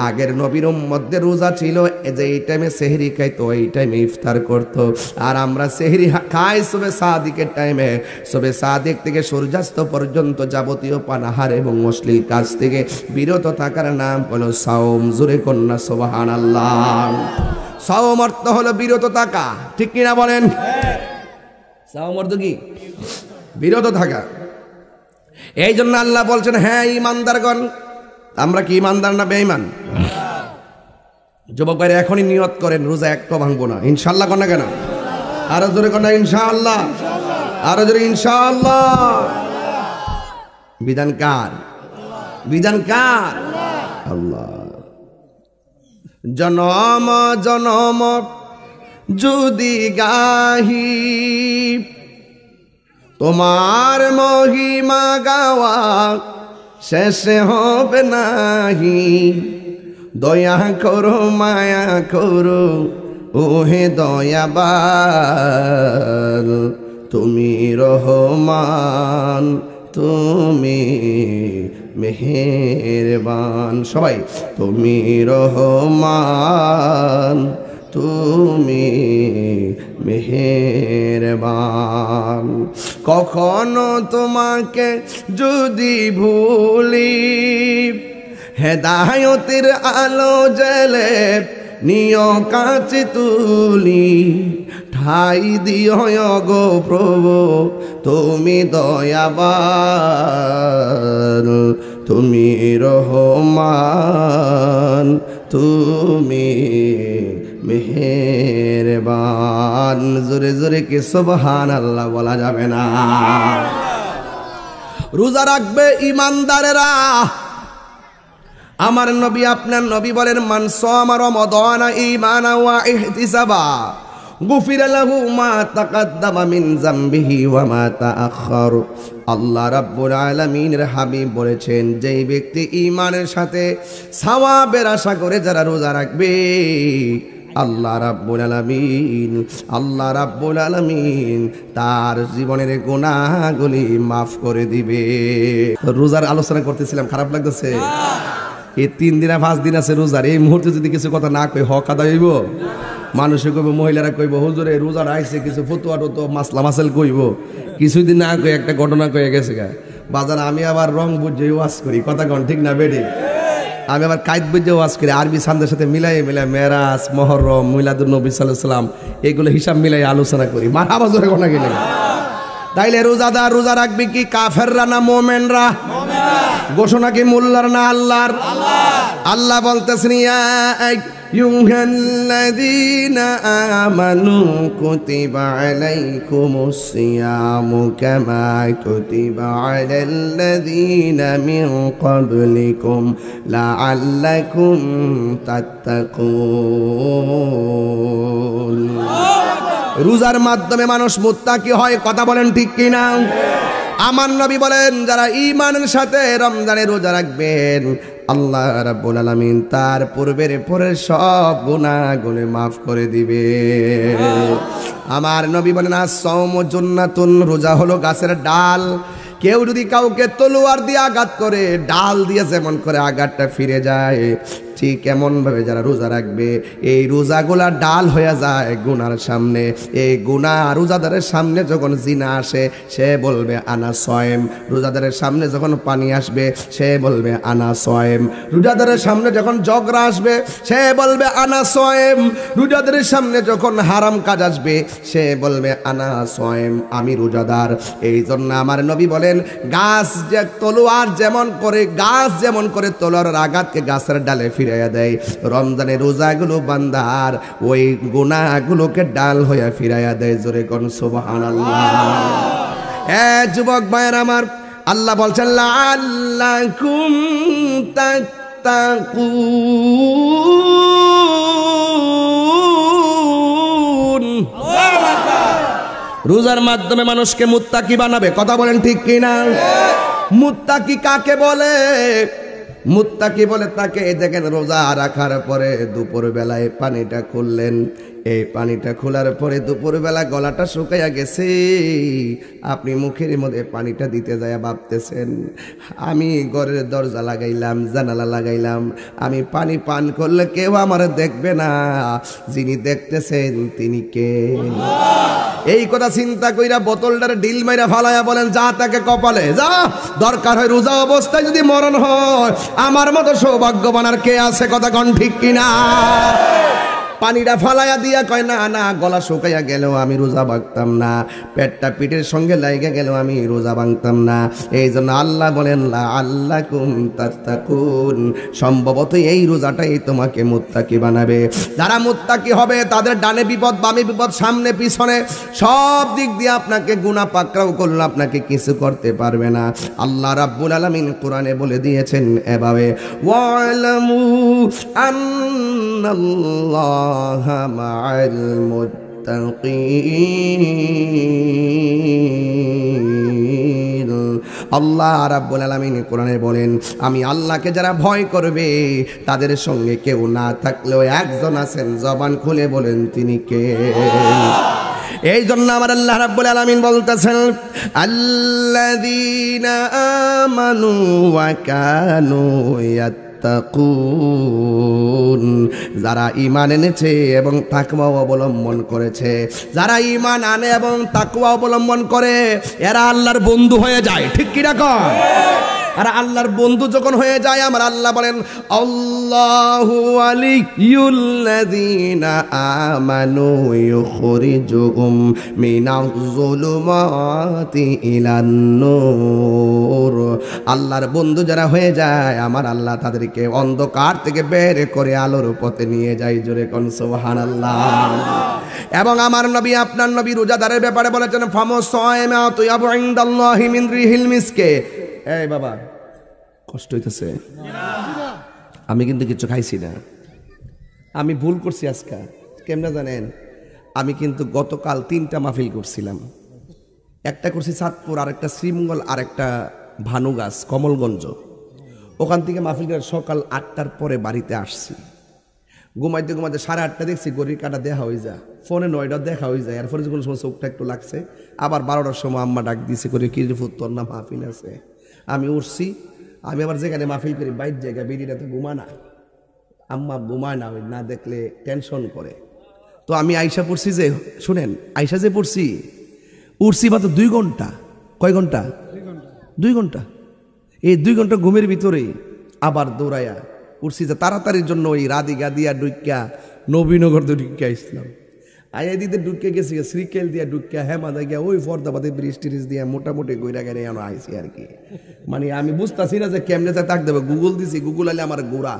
আগের নবীর উম্মতদের রোজা ছিল যে এই টাইমে সেহরি খাইতো, এই টাইমে ইফতার করতো। আর আমরা সেহরি খাই সবে সাদিকের টাইমে, সবে সাদিক থেকে সূর্যাস্ত পর্যন্ত যাবতীয় পানাহার এবং অশ্লীল কাজ থেকে বিরত থাকার নাম হলো সাওম। জোরে কন্যা সুবহানাল্লাহ। সাওম অর্থ হলো বিরত থাকা, ঠিক কিনা বলেন? সাওম অর্থ কি? বিরত থাকা। এই জন্য আল্লাহ বলছেন হ্যাঁ ঈমানদারগণ, আমরা কি ঈমানদার না বেঈমান? যুবক ভাইরা এখনই নিয়ত করেন রোজা একটা ভাঙবো না, ইনশাআল্লাহ। কোন না কেন? আরো জোরে কোন ইনশাআল্লাহ, আরো জোরে ইনশাআল্লাহ। বিধান কার? বিধান কার? আল্লাহ। জনম জনম যদি গাহি তোমার মহিমা গাওয়া শেষে হবে নাহি। দয়া করো মায়া করো ওহে দয়াবান, তুমি রহমান তুমি মেহেরবান। সবাই তুমি রহমান তুমি মেহেরবান। কখনো তোমাকে যদি ভুলি, হেদায়তের আলো জেলে নিয় কাছে তুলি। ঠাই দিও গো প্রভু তুমি দয়াবান, তুমি রহমান তুমি মেহেরবান। জোরে জোরে কি সুবহানাল্লাহ বলা যাবে না? রোজা রাখবে ইমানদারেরা। আমার নবী আপনার নবী বলেন, মান সামা রমাদানা ঈমানান ওয়া ইহতিসাবা গুফিরা লাহু মা তাকাদ্দামা মিন যামবিহি ওয়া মা তাআখার। আল্লাহ রাব্বুল আলামিনের হাবিব বলেছেন, যেই ব্যক্তি ঈমানের সাথে সওয়াবের আশা করে যারা রোজা রাখবে, আল্লাহ রাব্বুল আলামিন তার জীবনের গুনাহগুলি মাফ করে দিবে। রোজার আলোচনা করতেছিলাম, খারাপ লাগতেছে? এই 3 দিন 5 দিন আছে রোজার, এই মুহূর্তে যদি কিছু কথা না কই হক আদায় হইব? মানুষে কইব, মহিলারা কইব হুজুরে রোজা রাখছে, কিছু ফতুয়া টতো মাসলা মাসাল কইব, কিছুদিন না কই একটা ঘটনা কয়ে গেছে গা বাজার। আমি আবার রং বুঝে ওয়াজ করি, কথা কন ঠিক না বেডি? আমি আবার কায়েদ বুঝে ওয়াজ করি, আরবি ছান্দের সাথে মিলাই মেরাজ, মহরম, মিলাদুন নবী সাল্লাল্লাহু আলাইহি সাল্লাম এগুলো হিসাব মিলাই আলোচনা করি। মারহাবা জোরে কোনা গেলে। তাইলে রোজাদার রোজা রাখবে কি কাফেররা না মুমিনরা? ঘোষণা কি মোল্লার না আল্লাহর? আল্লাহ বলতেছেন, ইয়া আইয়ুহাল্লাযীনা আমানু কুতিবা আলাইকুমুস সিয়ামু কামা কুতিবা আলাল্লাযীনা মিন ক্বাবলিকুম লাআল্লাকুম তাত্তাকুন। রোজার মাধ্যমে মানুষ মুত্তাকি হয়, কথা বলেন ঠিক কিনা? আমার নবী বলেন, যারা ঈমানের সাথে রমজানে রোজা রাখবেন, আল্লাহ রাব্বুল আলামিন তার পূর্বের পরের সব গুনাহগুলো মাফ করে দিবে। আমার নবী বলেন, আস-সাওমু জুন্নাতুন, রোজা হলো গাছের ডাল। কেউ যদি কাউকে তলোয়ার দিয়ে আঘাত করে, ডাল দিয়ে যেমন করে আঘাতটা ফিরে যায়, ঠিক এমন ভাবে যারা রোজা রাখবে, এই রোজাগুলা ডাল হয়ে যায় গুনার সামনে। এই গুনাহ রোজাদারের সামনে যখন জিনা আসে, সে বলবে আনা সয়েম। রোজাদারের সামনে যখন পানি আসবে, সে বলবে আনা সয়েম। রোজাদারের সামনে যখন ঝগড়া আসবে, সে বলবে আনা সয়েম। রোজাদারের সামনে যখন হারাম কাজ আসবে, সে বলবে আনা সয়েম, আমি রোজাদার। এই জন্য আমার নবী বলেন, গাছ যে তলোয়ার যেমন করে তলোয়ারের আঘাতকে গাছের ডালে ফিরাইয়া দেয়, রমজানের রোজাগুলো বান্দার ওই গুনাহগুলোকে ডাল হইয়া ফিরাইয়া দেয়। জোরে কোন সুবহানাল্লাহ। যুবক ভাইয়ের আমার, আল্লাহ বলছেন, লাআল্লাকুম তাত্তাকুন। রোজার মাধ্যমে মানুষকে মুত্তাকি বানাবে, কথা বলেন ঠিক কিনা? মুত্তাকি কাকে বলে? মুত্তাকি বলে তাকে, দেখেন রোজা রাখার পরে দুপুর বেলায় পানিটা খুললেন, এই পানিটা খোলার পরে দুপুরবেলা গলাটা শুকাইয়া গেছে, আপনি মুখের মধ্যে পানিটা দিতে যায় ভাবতেছেন, আমি ঘরের দরজা লাগাইলাম, জানালা লাগাইলাম, আমি পানি পান করলে কেউ আমার দেখবে না, যিনি দেখতেছেন তিনি কে? এই কথা চিন্তা কইরা বোতলটার ডিল মাইরা ফালাইয়া বলেন, যা তাকে কপালে যা, দরকার হয় রোজা অবস্থায় যদি মরণ হয়, আমার মতো সৌভাগ্যবান আর কে আছে? কথা কোন ঠিক কিনা? পানিটা ফালাইয়া দিয়া কয়, না না, গলা শুকাইয়া গেলেও আমি রোজা ভাঙতাম না, পেটটা পিঠের সঙ্গে লাইগা গেলেও আমি রোজা ভাঙতাম না। এই জন্য আল্লাহ বলেন, লাআল্লাকুম তাত্তাকুন, সম্ভবত এই রোজাটাই তোমাকে মুত্তাকি বানাবে। যারা মুত্তাকি হবে তাদের ডানে বিপদ, বামে বিপদ, সামনে পিছনে সব দিক দিয়ে আপনাকে গুনাহ পাকড়াও করলে আপনাকে কিছু করতে পারবে না। আল্লাহ রাব্বুল আলামিন কোরআনে বলে দিয়েছেন এভাবে, ওয়ালামু আন্নাল্লাহ মা'আল মুত্তাকিন। আল্লাহ রাব্বুল আলামিন কোরআনে বলেন, আমি আল্লাহকে যারা ভয় করবে তাদের সঙ্গে কেউ না থাকলেও একজন আছেন, জবান খুলে বলেন তিনি কে? এই জন্য আমার আল্লাহ রাব্বুল আলামিন বলতেছেন, আল্লাযীনা আমানু ওয়া কানু ইয়াত্তাকুন, যারা ঈমান এনেছে এবং তাকওয়া অবলম্বন করেছে, যারা ঈমান আনে এবং তাকওয়া অবলম্বন করে, এরা আল্লাহর বন্ধু হয়ে যায়। ঠিক কি না কয়? আর আল্লাহর বন্ধু যখন হয়ে যায় আমার আল্লাহ বলেন আল্লাহু ওয়ালিয়ুল্লাযীনা আমানু ইউখরিজুহুম মিনাজ যুলুমাতি ইলান নূর। আল্লাহর বন্ধু যারা হয়ে যায় আমার আল্লাহ তাদেরকে অন্ধকার থেকে বের করে আলোর পথে নিয়ে যায়। জোরে কোন সুবহানাল্লাহ। এবং আমার নবী আপনার নবী রোজাদারের ব্যাপারে বলেছেন ফামসায়মা তুয়াবু ইনদাল্লাহি মিন রিহিল মিসকে। এই বাবা কষ্ট হইতেছে? আমি কিন্তু কিছু খাইছি না, আমি ভুল করছি আজকে। কেমনে জানেন? আমি কিন্তু গতকাল 3টা মাহফিল করছিলাম। একটা করছি চাঁদপুর, আরেকটা শ্রীমঙ্গল, আরেকটা ভানুগাছ কমলগঞ্জ। ওখান থেকে মাহফিল করে সকাল 8টার পরে বাড়িতে আসছি। ঘুমাইতে ঘুমাইতে 8:30 দেখছি গড়ির কাটা দেখা হয়ে যায়, ফোনে 9টা দেখা হয়ে যায়। এরপরে যখন সময় চোখটা একটু লাগছে, আবার 12টার সময় আম্মা ডাক দিয়েছে করে কিরিফুত তোর না মাহফিল আছে। আমি উঠছি, আমি আবার যেখানে মাহফিল করি বাইর জায়গা, বেরিটা তো ঘুমা না, আম্মা ঘুমায় না, ওই না দেখলে টেনশন করে। তো আমি আইসা পড়ছি যে, শুনেন আইসা যে পড়ছি, উঠছি মাত্র 2 ঘন্টা। কয় ঘন্টা? 2 ঘন্টা। এই 2 ঘন্টা ঘুমের ভিতরে আবার দৌড়াইয়া উঠছি যে তাড়াতাড়ির জন্য ওই রাধিকা দিয়া ডুইকা নবীনগর ডুইকা ইসলাম আইয়া দিতে ঢুকে গেছি, শ্রীকেল দিয়া ঢুকিয়া হেমাদা গিয়া ওই ফর্দাবাদে ব্রিজ টিরিজ দিয়া মোটামুটি গইরা গেড়ে আমরা আইসি আর কি। মানে আমি বুঝতেছি না যে কেমনে যা তাক দেবে। গুগল দিছি, গুগল আলে আমার গোড়া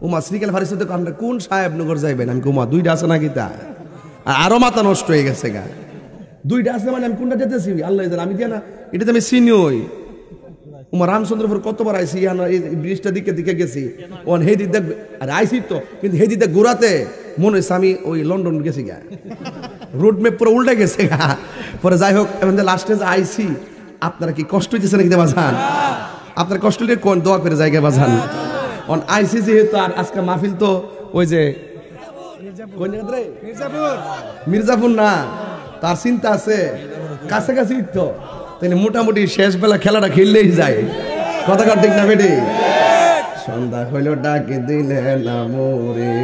উমা শ্রীকেল ফারিস আমরা কোন সাহেবনগর যাইবেন? আমি কুমা 2টা আছে নাকি তা? আর আরো মাথা নষ্ট হয়ে গেছে গা। 2টা আছে মানে আমি কোনটা যেতেছি আল্লাহ জানে। আমি দিয়া না এটাতে আমি চিনি। ওই উমা রামচন্দ্রপুর কতবার আইসি, এই ব্রিজটা দিকে দিকে গেছি। ওন হে দিক আর আইসি তো, কিন্তু হে দিক ঘোরাতে মনে হচ্ছে আমি ওই লন্ডন গেছি গা, রোড ম্যাপ পুরো উল্টে গেছে গা। পরে যাই হোক লাস্টে যে আইসি, আপনারা কি কষ্ট হইতেছে নাকি বাজান? আপনার কষ্ট হলে কোন দোয়া করে জায়গা বাজান। অন আইসি যেহেতু আর আজকে মাহফিল তো ওই যে মির্জাপুর না, তার চিন্তা আছে কাছাকাছি তো, তাহলে মোটামুটি শেষ বেলা খেলাটা খেললেই যায়। কথা কার ঠিক না বেটি? সন্ধ্যা হইল ডাক দিলে না মোরে,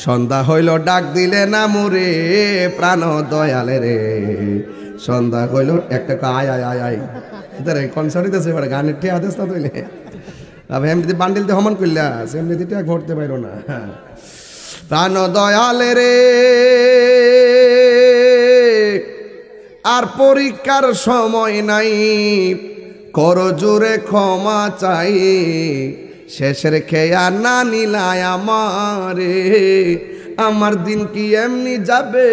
সন্ধ্যা হইল ডাক দিলে না মোরে প্রাণ দয়ালে রে। সন্ধ্যা হইল একটা আয় আয় আয় আয় রে কনসার্ট হইতেছে, গানের ঠে আদেশ না তৈলে এমনিতে বান্ডিলতে হমান করলে এমনিতে ঠেক ভরতে পারো না। প্রাণ দয়ালে রে আর পরীক্ষার সময় নাই, কর জোরে ক্ষমা চাই, শেষের খেয়া না নিলায় আমারে। আমার দিন কি এমনি যাবে,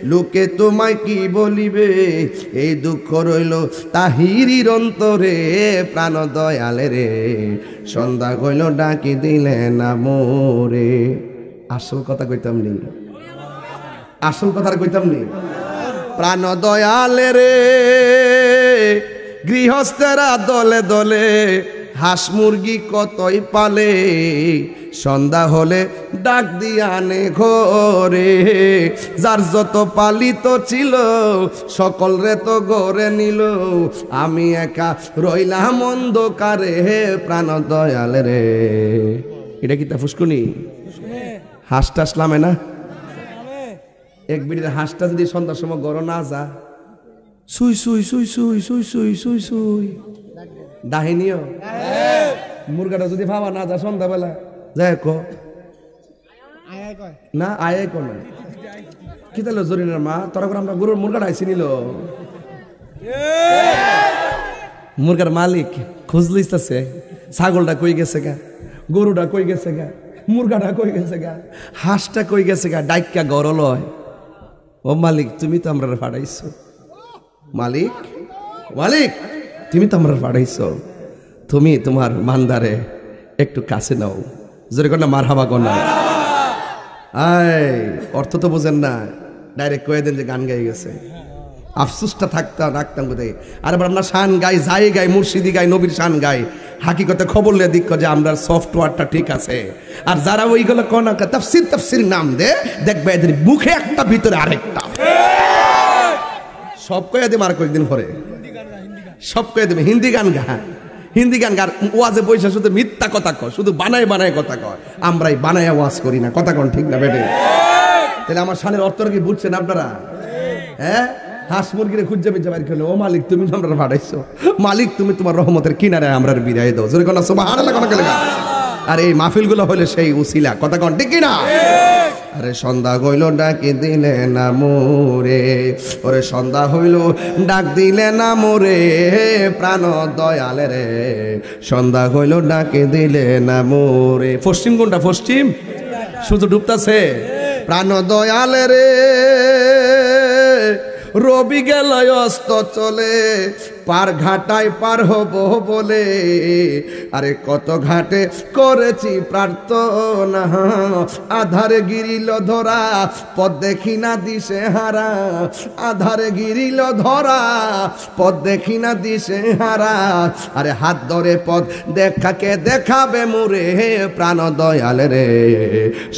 লোকে তোমায় কি বলিবে, এই দুঃখ রইল তাহিরির অন্তরে প্রাণ দয়ালে রে। সন্ধ্যা হইল ডাকি দিলে না মোরে। আসল কথা কইতাম নি, আসল কথা কইতাম নি। প্রাণ দয়ালে রে গৃহস্থেরা দলে দলে হাঁস মুরগি কতই পালে, সন্ধ্যা হলে ডাক দিয়ানে ঘরে। যার যত পালিত ছিল সকল রে তো গড়ে নিল, আমি একা রইলাম অন্ধকারে প্রাণ দয়ালে রে। এটা কি তা ফুসকুনি? হাঁসটা আসলামে না? এক বিড়ির হাঁসটা যদি সন্ধ্যার সময় গড় না যা, সুই সুই সুই সুই সুই সুই সুই সুই ডাহিনিও। মুরগাটা যদি ভাবা না যা সন্ধ্যাবেলা যাই কো না আয় কো না কি তাহলে জরিনার মা তোরা করে আমরা গরুর মুরগাটা আইসি নিল। মুরগার মালিক খুঁজলিস ছাগলটা কই গেছে গা, গরুটা কই গেছে গা, মুরগাটা কই গেছে গা, হাঁসটা কই গেছে গা, ডাইকা গড় লয়। ও মালিক তুমি তো আমরা পাঠাইছো, মালিক মালিক তুমি তো আমরা পাঠাইছো, তুমি তোমার মান্দারে একটু কাছে নাও। জোরে কর না মারহাবা কর না। আয় অর্থ তো বোঝেন না, ডাইরেক্ট কয়ে দেন যে গান গাই গেছে। আফসোসটা থাকতাম রাখতাম কোথায়। আর আমরা শান গাই, যাই গাই, মুর্শিদি গাই, নবীর শান গাই, হাকিকতে খবর লে দিক যে আমরা সফটওয়্যারটা ঠিক আছে। আর যারা ওইগুলো কোনা তাফসির তাফসির নাম দে, দেখবে এদের মুখে একটা ভিতরে আরেকটা। সব কয়ে দে মার কয়েকদিন পরে সব কয়ে দেবে হিন্দি গান গা, হিন্দি গান গার ওয়াজে বৈশা শুধু মিথ্যা কথা কয়, শুধু বানায় বানায় কথা কয়। আমরাই বানায় ওয়াজ করি না, কথা কন ঠিক না বেটে? তাহলে আমার শানের অর্থটা কি বুঝছেন আপনারা? হ্যাঁ হাঁস মুরগিরে খুঁজে বেঁচে বাইর করলে, ও মালিক তুমি আমরা পাঠাইছো, মালিক তুমি তোমার রহমতের কিনারে আমরা বিদায় দাও, যেরকম সুবহানাল্লাহ কোন গেলে। আর এই মাহফিলগুলো হলে সেই উসিলা, কথা কোন ঠিক কিনা? আরে সন্ধ্যা হইল ডাকি দিলে না মোরে, ওরে সন্ধ্যা হইল ডাক দিলে না মোরে, প্রাণ দয়ালে রে সন্ধ্যা হইল ডাকি দিলে না মোরে। পশ্চিম কোনটা? পশ্চিম শুধু ডুবতাছে। প্রাণ দয়ালে রে রবি গেল অস্ত চলে, পার ঘাটায় পার হব বলে, আরে কত ঘাটে করেছি প্রার্থনা, আধারে গিরিল ধরা পথ দেখি না দিশে হারা, আধারে গিরিল ধরা পথ দেখি না দিশে হারা, আরে হাত ধরে পথ দেখাকে দেখাবে মোরে, প্রাণ দয়াল রে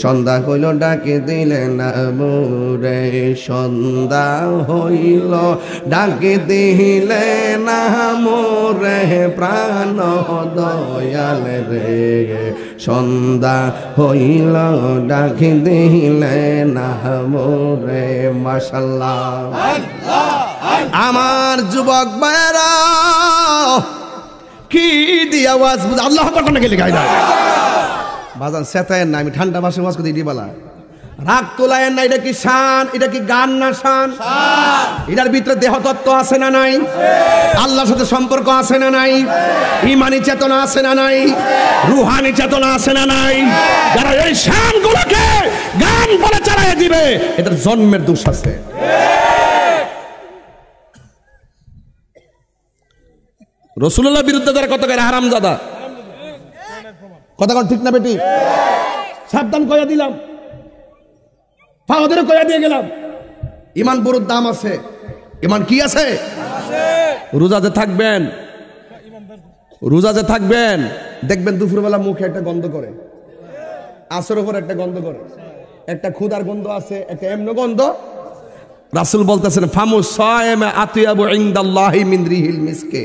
সন্ধ্যা হইল ডাকি দিলে না মোরে, সন্ধ্যা হইল ডাকি দিলে না মোরে, প্রাণ দয়াল রে সন্ধ্যা হইল ডাকি দিলে না মোরে। মাশাআল্লাহ। আমার যুবক ভাইরা কি দিয়ে আওয়াজ বুঝা, আল্লাহ আকবার নাকি লিখাই না বাজান সেতায়ের না, আমি ঠান্ডা মাসে ওয়াজ করতে দিবালা রাগ তোলায়ের না। এটা কি শান? এটা কি গান না শান? এটার ভিতরে দেহতত্ত্ব আছে না নাই? আল্লাহর সাথে সম্পর্ক আছে না নাই? ইমানি চেতনা আছে না নাই? রুহানি চেতনা আছে না নাই? যারা এই শানগুলোকে গান বলে চালিয়ে দিবে, এদের জন্মের দোষ আছে। রাসূলুল্লাহর বিরুদ্ধে যারা কথা কয় হারামজাদা, কথা ঠিক না বেটি? সাবধান কইয়া দিলাম, ওদেরও কইয়া দিয়ে গেলাম। ইমান বড়ুর দাম আছে। ইমান কি আছে? রোজাতে থাকবেন, রোজাতে থাকবেন, দেখবেন দুপুরবেলা মুখে একটা গন্ধ করে, আসর উপর একটা গন্ধ করে, একটা ক্ষুধার গন্ধ আছে, একটা এমন গন্ধ। রাসূল বলতেছেন ফামু সায়েম আতিয়াবু ইনদাল্লাহি মিন রিহিল মিসকে,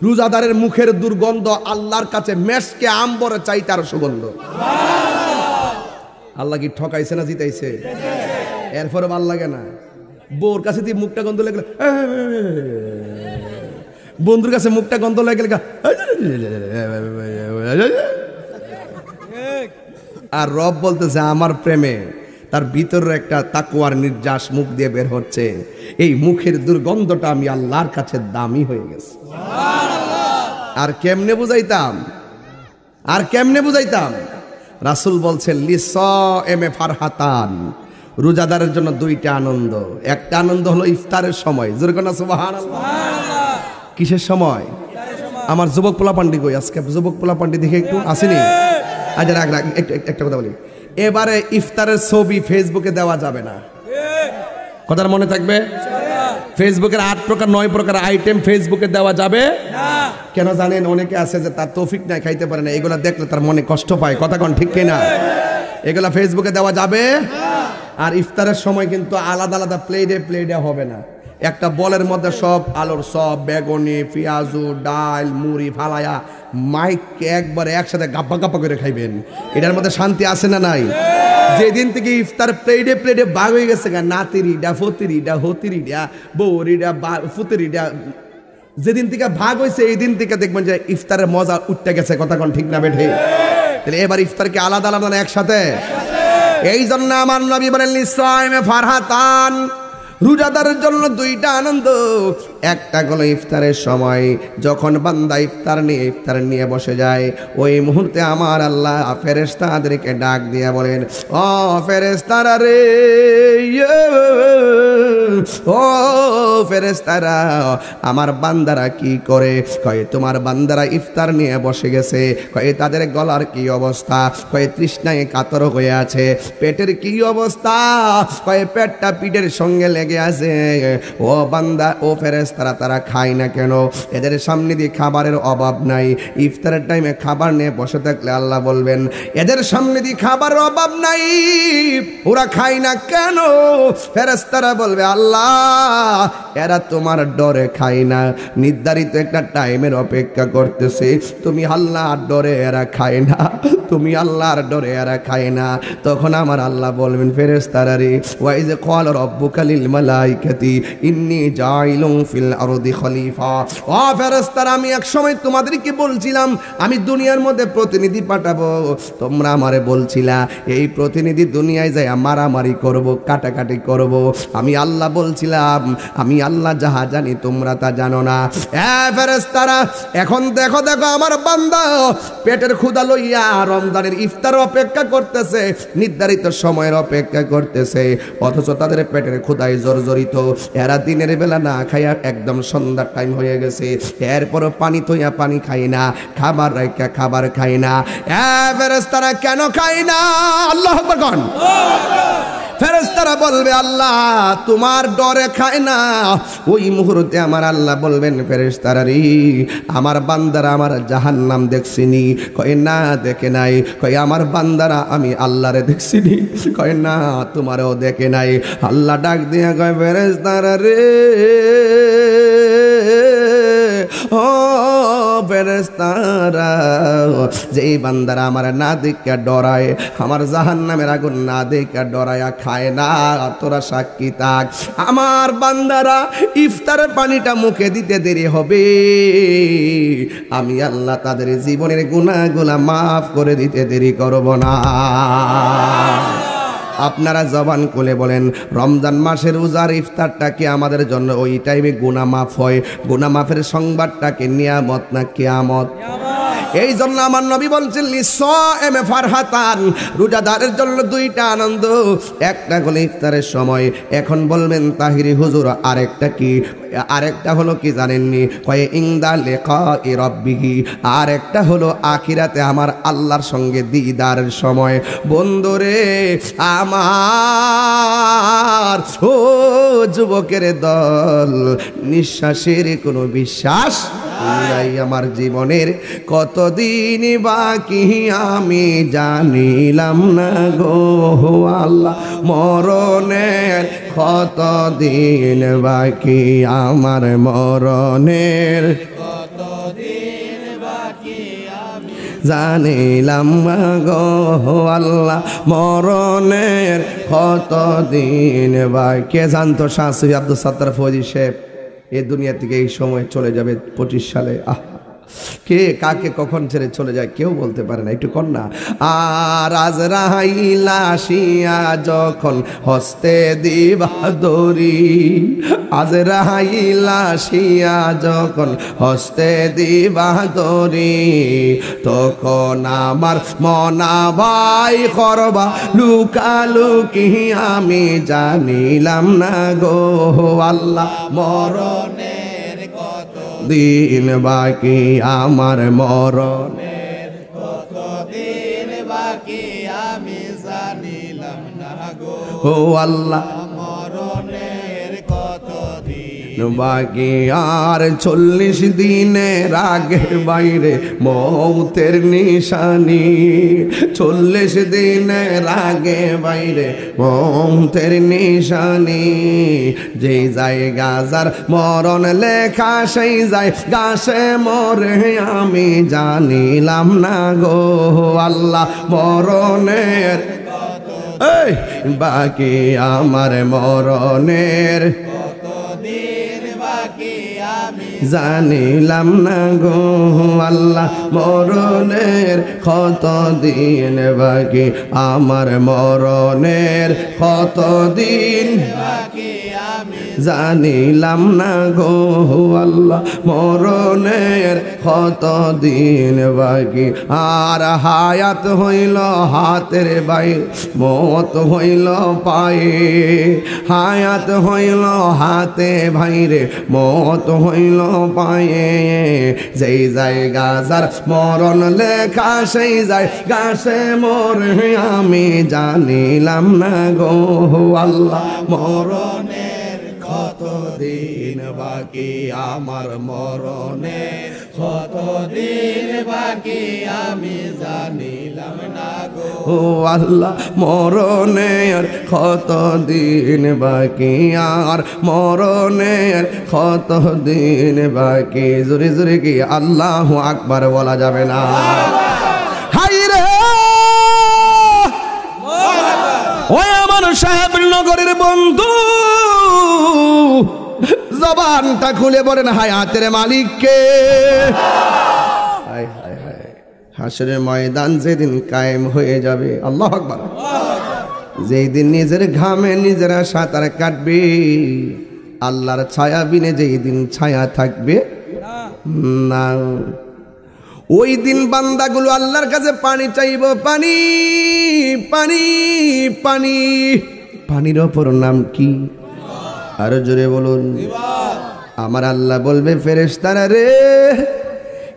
রোজাদারের মুখের দুর্গন্ধ আল্লাহর কাছে মেশকে আম্বরে চাইতে আরো সুগন্ধ। আল্লাহ কি ঠকাইছে না জিতাইছে? এরপরে ভাল লাগে না। বউর কাছে দিয়ে মুখটা গন্ধ লাগলে, বন্ধুর কাছে মুখটা গন্ধ লাগলে, আর রব বলতেছে আমার প্রেমে তার ভিতরে একটা তাকওয়ার নির্যাস মুখ দিয়ে বের হচ্ছে, এই মুখের দুর্গন্ধটা আমি আল্লাহর কাছে দামি হয়ে গেছে। আর কেমনে বুঝাইতাম, আর কেমনে বুঝাইতাম? রাসূল বলছেন লিসায়েমে ফারহাতান, রোজাদারের জন্য দুইটা আনন্দ। একটা আনন্দ হলো ইফতারের সময়, জোরে কোন সুবহানাল্লাহ। কিসের সময়? আমার যুবক পোলা পান্ডি কই? আজকে যুবক পোলা পান্ডি দেখে একটু আসেনি? আচ্ছা রাখ রাখ, একটা কথা বলি, এবারে ইফতারের ছবি ফেসবুকে দেওয়া যাবে না, কথার মনে থাকবে? ফেসবুকের 8 প্রকার 9 প্রকার আইটেম ফেসবুকে দেওয়া যাবে না। কেন জানেন? অনেকে আছে যে তার তৌফিক নাই, খাইতে পারে না, এগুলা দেখলে তার মনে কষ্ট পায়, কথা কোন ঠিক কিনা? এগুলা ফেসবুকে দেওয়া যাবে না। আর ইফতারের সময় কিন্তু আলাদা আলাদা প্লেটে হবে না, একটা বলের মধ্যে সব আলুর সব, বেগুনি, পেঁয়াজু, ডাল, মুড়ি ফালায়া মাইককে একবারে একসাথে গাপ্পা গাপ্পা করে খাইবেন। এটার মধ্যে শান্তি আছে না নাই? যেদিন থেকে ইফতার প্লেটে ভাগ হয়ে গেছে, নাতিরিডা ফতিরিডা হতিরিডা বৌরিডা ফুতিরিডা, যেদিন থেকে ভাগ হয়েছে এই দিন থেকে দেখবেন যে ইফতারের মজা উঠতে গেছে, কথা কোন ঠিক না বেঠে? তাহলে এবার ইফতারকে আলাদা আলাদা না একসাথে? এই জন্য আমার নবী বলেন লিসায়েমে ফারহাতান, রোজাদারের জন্য দুইটা আনন্দ। একটা হলো ইফতারের সময়, যখন বান্দা ইফতার নিয়ে বসে যায়, ওই মুহূর্তে আমার আল্লাহ ফেরেশতাদেরকে ডাক দিয়ে বলেন, ও ফেরেশতারা রে, ও ফেরেশতারা, আমার বান্দারা কি করে? কয় তোমার বান্দারা ইফতার নিয়ে বসে গেছে। কয় তাদের গলার কি অবস্থা? কয় তৃষ্ণায় কাতর হয়ে আছে। পেটের কি অবস্থা? কয় পেটটা পিঠের সঙ্গে লেগে আছে। ও বান্দা, ও ফেরেশতারা, তারা খায় না কেন? এদের সামনে দিয়ে খাবারের অভাব নাই। ইফতারের টাইমে খাবার নিয়ে বসে থাকলে আল্লাহ বলবেন এদের সামনে দিয়ে খাবারের অভাব নাই, ওরা খায় না কেন? ফেরেশতারা বলবে আল্লাহ, এরা তোমার ডরে খায় না, নির্ধারিত একটা টাইমের অপেক্ষা করতেছে, তুমি আল্লাহর ডরে এরা খায় না, তুমি আল্লাহর ডরে এরা খায় না। তখন আমার আল্লাহ বলবেন ফেরেশতারা রে, ওয়াইজ ক্বাল রাব্বুকা লিল মালাইকাতি ইন্নী জাইলুন ফিল আরদি খলিফা। ও ফেরেশতারা, আমি এক সময় তোমাদেরকে বলছিলাম আমি দুনিয়ার মধ্যে প্রতিনিধি পাঠাবো, তোমরা আমারে বলছিলা এই প্রতিনিধি দুনিয়ায় যায় মারামারি করব, কাটাকাটি করব। আমি আল্লাহ বলছিলাম আমি আল্লাহ যাহা জানি তোমরা তা জানো না। ফেরেশতারা, এখন দেখো দেখো আমার বান্দা পেটের ক্ষুধা লইয়া রমজানের ইফতার অপেক্ষা করতেছে, নির্ধারিত সময়ের অপেক্ষা করতেছে, অথচ তাদের পেটের ক্ষুধায় জর্জরিত। এরা দিনের বেলা না খাইয়া একদম সন্ধ্যার টাইম হয়ে গেছে, এরপরও পানি তৈয়া পানি খাই না, খাবার রাইকা খাবার খাই না। ফেরেশতারা কেন খাই না? আল্লাহু আকবার বলেন। ফেরেশতারা বলবে আল্লাহ তোমার ডরে খায় না। ওই মুহূর্তে আমার আল্লাহ বলবেন ফেরেশতারা রে, আমার বান্দারা আমার জাহান্নাম দেখছিনি? কয় না দেখে নাই। কয় আমার বান্দারা আমি আল্লাহরে দেখছিনি? কয় না তোমারও দেখে নাই। আল্লাহ ডাক দিয়া কয় ফেরেশতারা রে, ও ফেরেশতারা, যেই বান্দারা আমার না দেখে ডরায়, আমার জাহান্নামের আগুন না দেখে ডরায়া খায় না, তোরা সাক্ষী থাক আমার বান্দারা ইফতারের পানিটা মুখে দিতে দেরি হবে, আমি আল্লাহ তাদের জীবনের গুনাহগুলো মাফ করে দিতে দেরি করব না। আপনারা জবান খুলে বলেন রমজান মাসের রোজার ইফতারটাকে আমাদের জন্য ওই টাইমে গুনাহ মাফ হয়? গুনাহ মাফের সংবাদটাকে নিয়ামত না কিয়ামত? এই জন্য আমার নবী বলছেন লিসাইমে ফারহাতান, রোজাদারের জন্য দুইটা আনন্দ, একটা হলো ইফতারের সময়। এখন বলবেন তাহিরি হুজুর আরেকটা কি? আরেকটা হলো কি জানেননি? কয়ে ইনদা লিকাই রাব্বিহি, আরেকটা হলো আখিরাতে আমার আল্লাহর সঙ্গে দিদারের সময়। বন্ধুরে আমার, ও যুবকের দল, নিঃশ্বাসের কোনো বিশ্বাস নাই, আমার জীবনের কতদিন বাকি আমি জানিলাম না গো আল্লাহ, মরণের কতদিন বাকি আমার, মরণের কতদিন বাকি আমি জানিলাম না গো আল্লাহ, মরণের কতদিন বাকি। কে জানতো শাহ সৈয়দ আব্দুল সাত্তার ফৌজি সাহেব এই দুনিয়া থেকে এই সময় চলে যাবে 25 সালে? কে কাকে কখন ছেড়ে চলে যায় কেউ বলতে পারে না, একটু কর না। আর আজরাইল আসিয়া যখন হস্তে দিবা দড়ি, আজরাইল আসিয়া যখন হস্তে দিবা দড়ি, তখন আমার মনা ভাই করবা লুকালুকি আমি জানিলাম না গো আল্লাহ, মরণের কত দিন বাকি আমার, মরণের কতদিন বাকি আমি জানিলাম না গো আল্লাহ, মরণের কতদিন বাকি। আর 40 দিনের আগে বাইরে মৌতের নিশানি, 40 দিনের আগে বাইরে মৌতের নিশানি, যে জায়গা যার মরণ লেখা সেই যায় গাছে মরে আমি জানিলাম না গো আল্লাহ, মরণের বাকি আমার, মরণের কতদিন বাকি আমি জানিলাম না গো আল্লাহ, মরণের কতদিন বাকি আমার, মরণের কতদিন বাকি আমি জানিলাম না গো আল্লাহ, মরণের কতদিন বাকি। আর হায়াত হইল হাতের বাইরে, মত হইল পায়ে, হায়াত হইল হাতে ভাইরে, মত হইল পায়ে, যেই জায়গা যার মরণ লেখা সেই যায় গাছে মরে আমি জানিলাম না গো আল্লাহ, মরণের কতদিন বাকি আমার, মরণের কতদিন বাকি আমি জানিলাম না গো আল্লাহ, মরণের কতদিন বাকি আর, মরণের কতদিন বাকি। জোরে জোরে কি আল্লাহু আকবার বলা যাবে না? হায় রে ওই আমার সাহেব নগরের বন্ধু জবানটা খুলে বলেন হায়াতের মালিককে। হায় হায় হায়, হাসরের ময়দান যেদিন কায়েম হয়ে যাবে, আল্লাহু আকবার, যেই দিন নিজের ঘামে নিজেরা সাঁতার কাটবে, আল্লাহর ছায়া বিনে যেই দিন ছায়া থাকবে না, ওই দিন বান্দাগুলো আল্লাহর কাছে পানি চাইব, পানি পানি পানি। পানির ওপর নাম কি? আরো জোরে বলুন। আমার আল্লাহ বলবে ফেরেশতারা রে,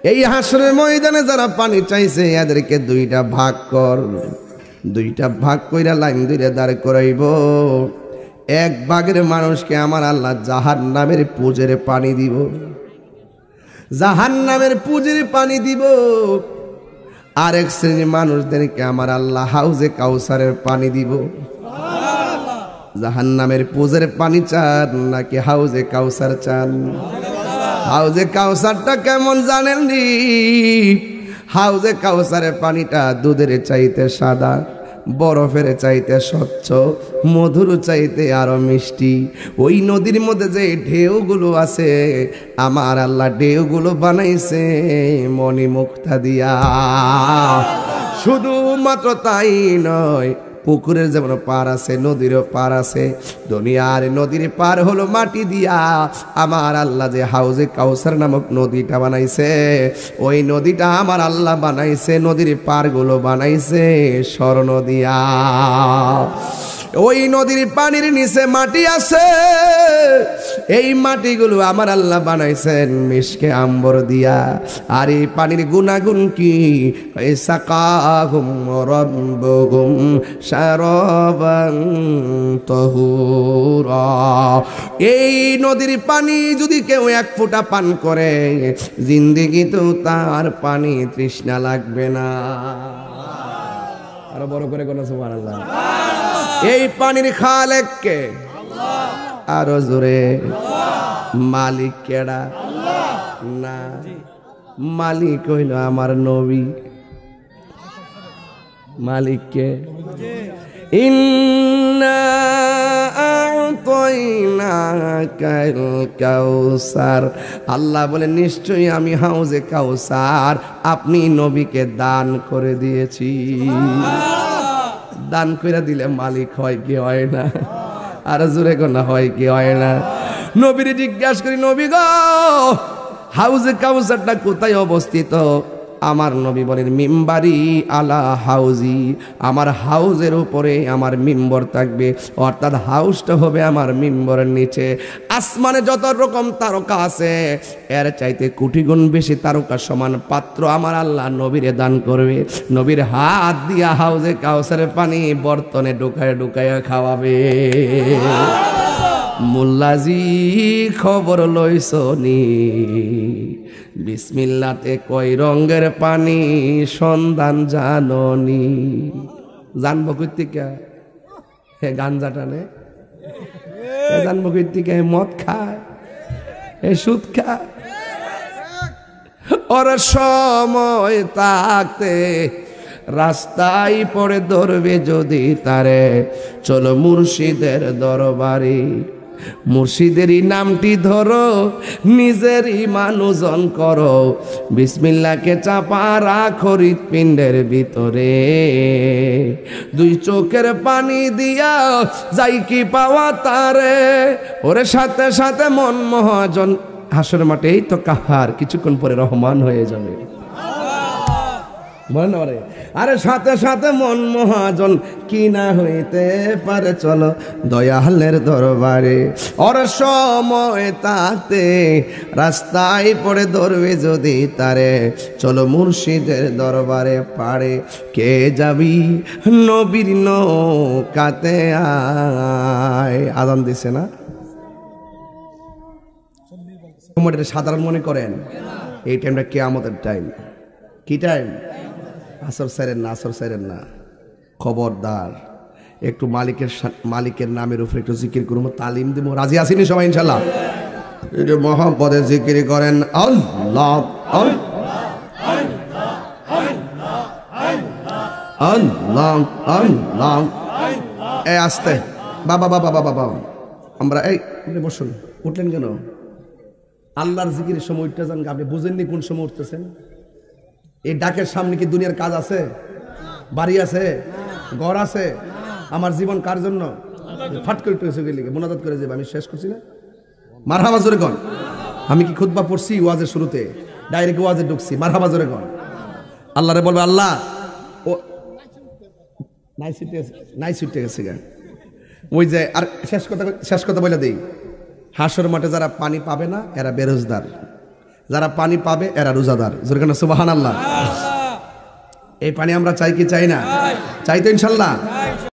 এই হাসরের ময়দানে যারা পানি চাইছে এদেরকে দুইটা ভাগ কর। দুইটা ভাগ কইরা লাইন ধরে দাঁড় করাইব। এক ভাগের মানুষকে আমার আল্লাহ জাহান্নামের পুজের পানি দিব, জাহান্নামের পুজের পানি দিব। আরেক শ্রেণীর মানুষদেরকে আমার আল্লাহ হাউজে কাউসারের পানি দিব। জাহান্নামের পুজের পানি চান নাকি হাউজে কাউসার চান? হাউজে কাউসারটা কেমন জানেন নি? হাউজে কাউসারের পানিটা দুধের চাইতে সাদা, বরফের চাইতে স্বচ্ছ, মধুর চাইতে আরো মিষ্টি। ওই নদীর মধ্যে যে ঢেউগুলো আছে আমার আল্লাহ ঢেউগুলো বানাইছে মণিমুক্তা দিয়া। শুধুমাত্র তাই নয়, পুকুরের যেমন পার আছে নদীরও পার আছে, দুনিয়ার নদীর পার হলো মাটি দিয়া। আমার আল্লাহ যে হাউজে কাউসার নামক নদীটা বানাইছে, ওই নদীটা আমার আল্লাহ বানাইছে, নদীর পারগুলো বানাইছে স্বর্ণ দিয়া। ওই নদীর পানির নিচে মাটি আছে, এই মাটিগুলো আমার আল্লাহ বানাইছেন মিশকে আম্বর দিয়া। আর এই পানির গুণাগুণ কি? সাকাহুম রাব্বুহুম শারাবান তাহুরা। এই নদীর পানি যদি কেউ এক ফোঁটা পান করে জিন্দেগিতেও তার পানি তৃষ্ণা লাগবে না। আরো বড় করে কোন সুবহানাল্লাহ। এই পানির খালেক কে? আরো জোরে, মালিক কেডা? না, মালিক হইল আমার নবী। মালিক কে? ইন্না আ'তাইনাকাল কাউসার। আল্লাহ বলে নিশ্চয়ই আমি হাউজে কাউসার আপনি নবীকে দান করে দিয়েছি। দান করে দিলে মালিক হয় কি হয় না? আর জোরে কোনা হয় কি হয় না? নবীরে জিজ্ঞাসা করি, নবী গো হাউজে কাউসারটা কোথায় অবস্থিত? আমার নবী বলেন মিম্বারি আলা হাউজি, আমার হাউজের উপরে আমার মিম্বর থাকবে, অর্থাৎ হাউসটা হবে আমার মিম্বরের নিচে। আসমানে যত রকম তারকা আছে এর চাইতে কোটি গুণ বেশি তারকা সমান পাত্র আমার আল্লাহ নবীরে দান করবে। নবীর হাত দিয়া হাউজে কাউসারের পানি বর্তনে ঢুকায় ঢুকায় খাওয়াবে। মুল্লাজি খবর লইছনি, বিসমিল্লাতে কয় রঙের পানি সন্ধান জাননি। জানবো কইতিকা হে গাঞ্জা টানে, জানবো কইতিকা হে মদ খায়, হে সুদ খায়। ওর সময় থাকতে রাস্তায় পড়ে ধরবে যদি তারে, চলো মুর্শিদের দরবারে। মুর্শিদেরই নামটি ধরো, নিজেরই মানুষজন করো, বিসমিল্লাহকে চাপা রাখো হৃৎপিণ্ডের ভিতরে। দুই চোখের পানি দিয়া যাই কি পাওয়া তারে, ওরে সাথে সাথে মন মহাজন। হাসর মাঠে এই তো কাহার, কিছুক্ষণ পরে রহমান হয়ে যাবে। আরে সাথে সাথে মন মহাজন কি না হইতে পারে, চলো দয়ালের দরবারে। ওর সময় তাতে রাস্তায় পড়ে ধরবে যদি তারে, চলো মুর্শিদের দরবারে পারে। কে যাবি নবীর নৌকাতে আয়। আজান দিছে না? সাধারণ মনে করেন এই টাইমটা কিয়ামতের টাইম। কি টাইম? আসর সাইরেন না, আসর সাইরেন না, খবরদার। একটু মালিকের নামের উপরে একটু জিকির করবো, তালিম দিব। রাজি আসিনি সবাই ইনশাল্লাহ? একটু মহব্বতে জিকির করেন আল্লাহ আল্লাহ আল্লাহ এই আস্তে বাবা বাবা বাবা বাবা আমরা এই আপনি বসুন উঠলেন কেন আল্লাহর জিকিরের সময় উঠতে যান আপনি বুঝেননি কোন সময় উঠতেছেন এই ডাকের সামনে কি দুনিয়ার কাজ আছে বাড়ি আছে ঘর আছে আমার জীবন কার জন্য ফাট করে উঠে গেলে মোনাজাত করে যাবে আমি শেষ করছি না মারহাবা জোরে গণ আমি কি খুতবা পড়ছি ওয়াজের শুরুতে ডাইরেক্ট ওয়াজে ঢুকছি মারহাবা জোরে গণ আল্লাহরে বলবে আল্লাহ ও নাই ছুটে গেছে গা ওই যে আর শেষ কথা বলে দেই হাসর মাঠে যারা পানি পাবে না এরা বেরোজদার যারা পানি পাবে এরা রোজাদার জোরে কেন সুবহানাল্লাহ এই পানি আমরা চাই কি চাই না চাই তো ইনশাল্লাহ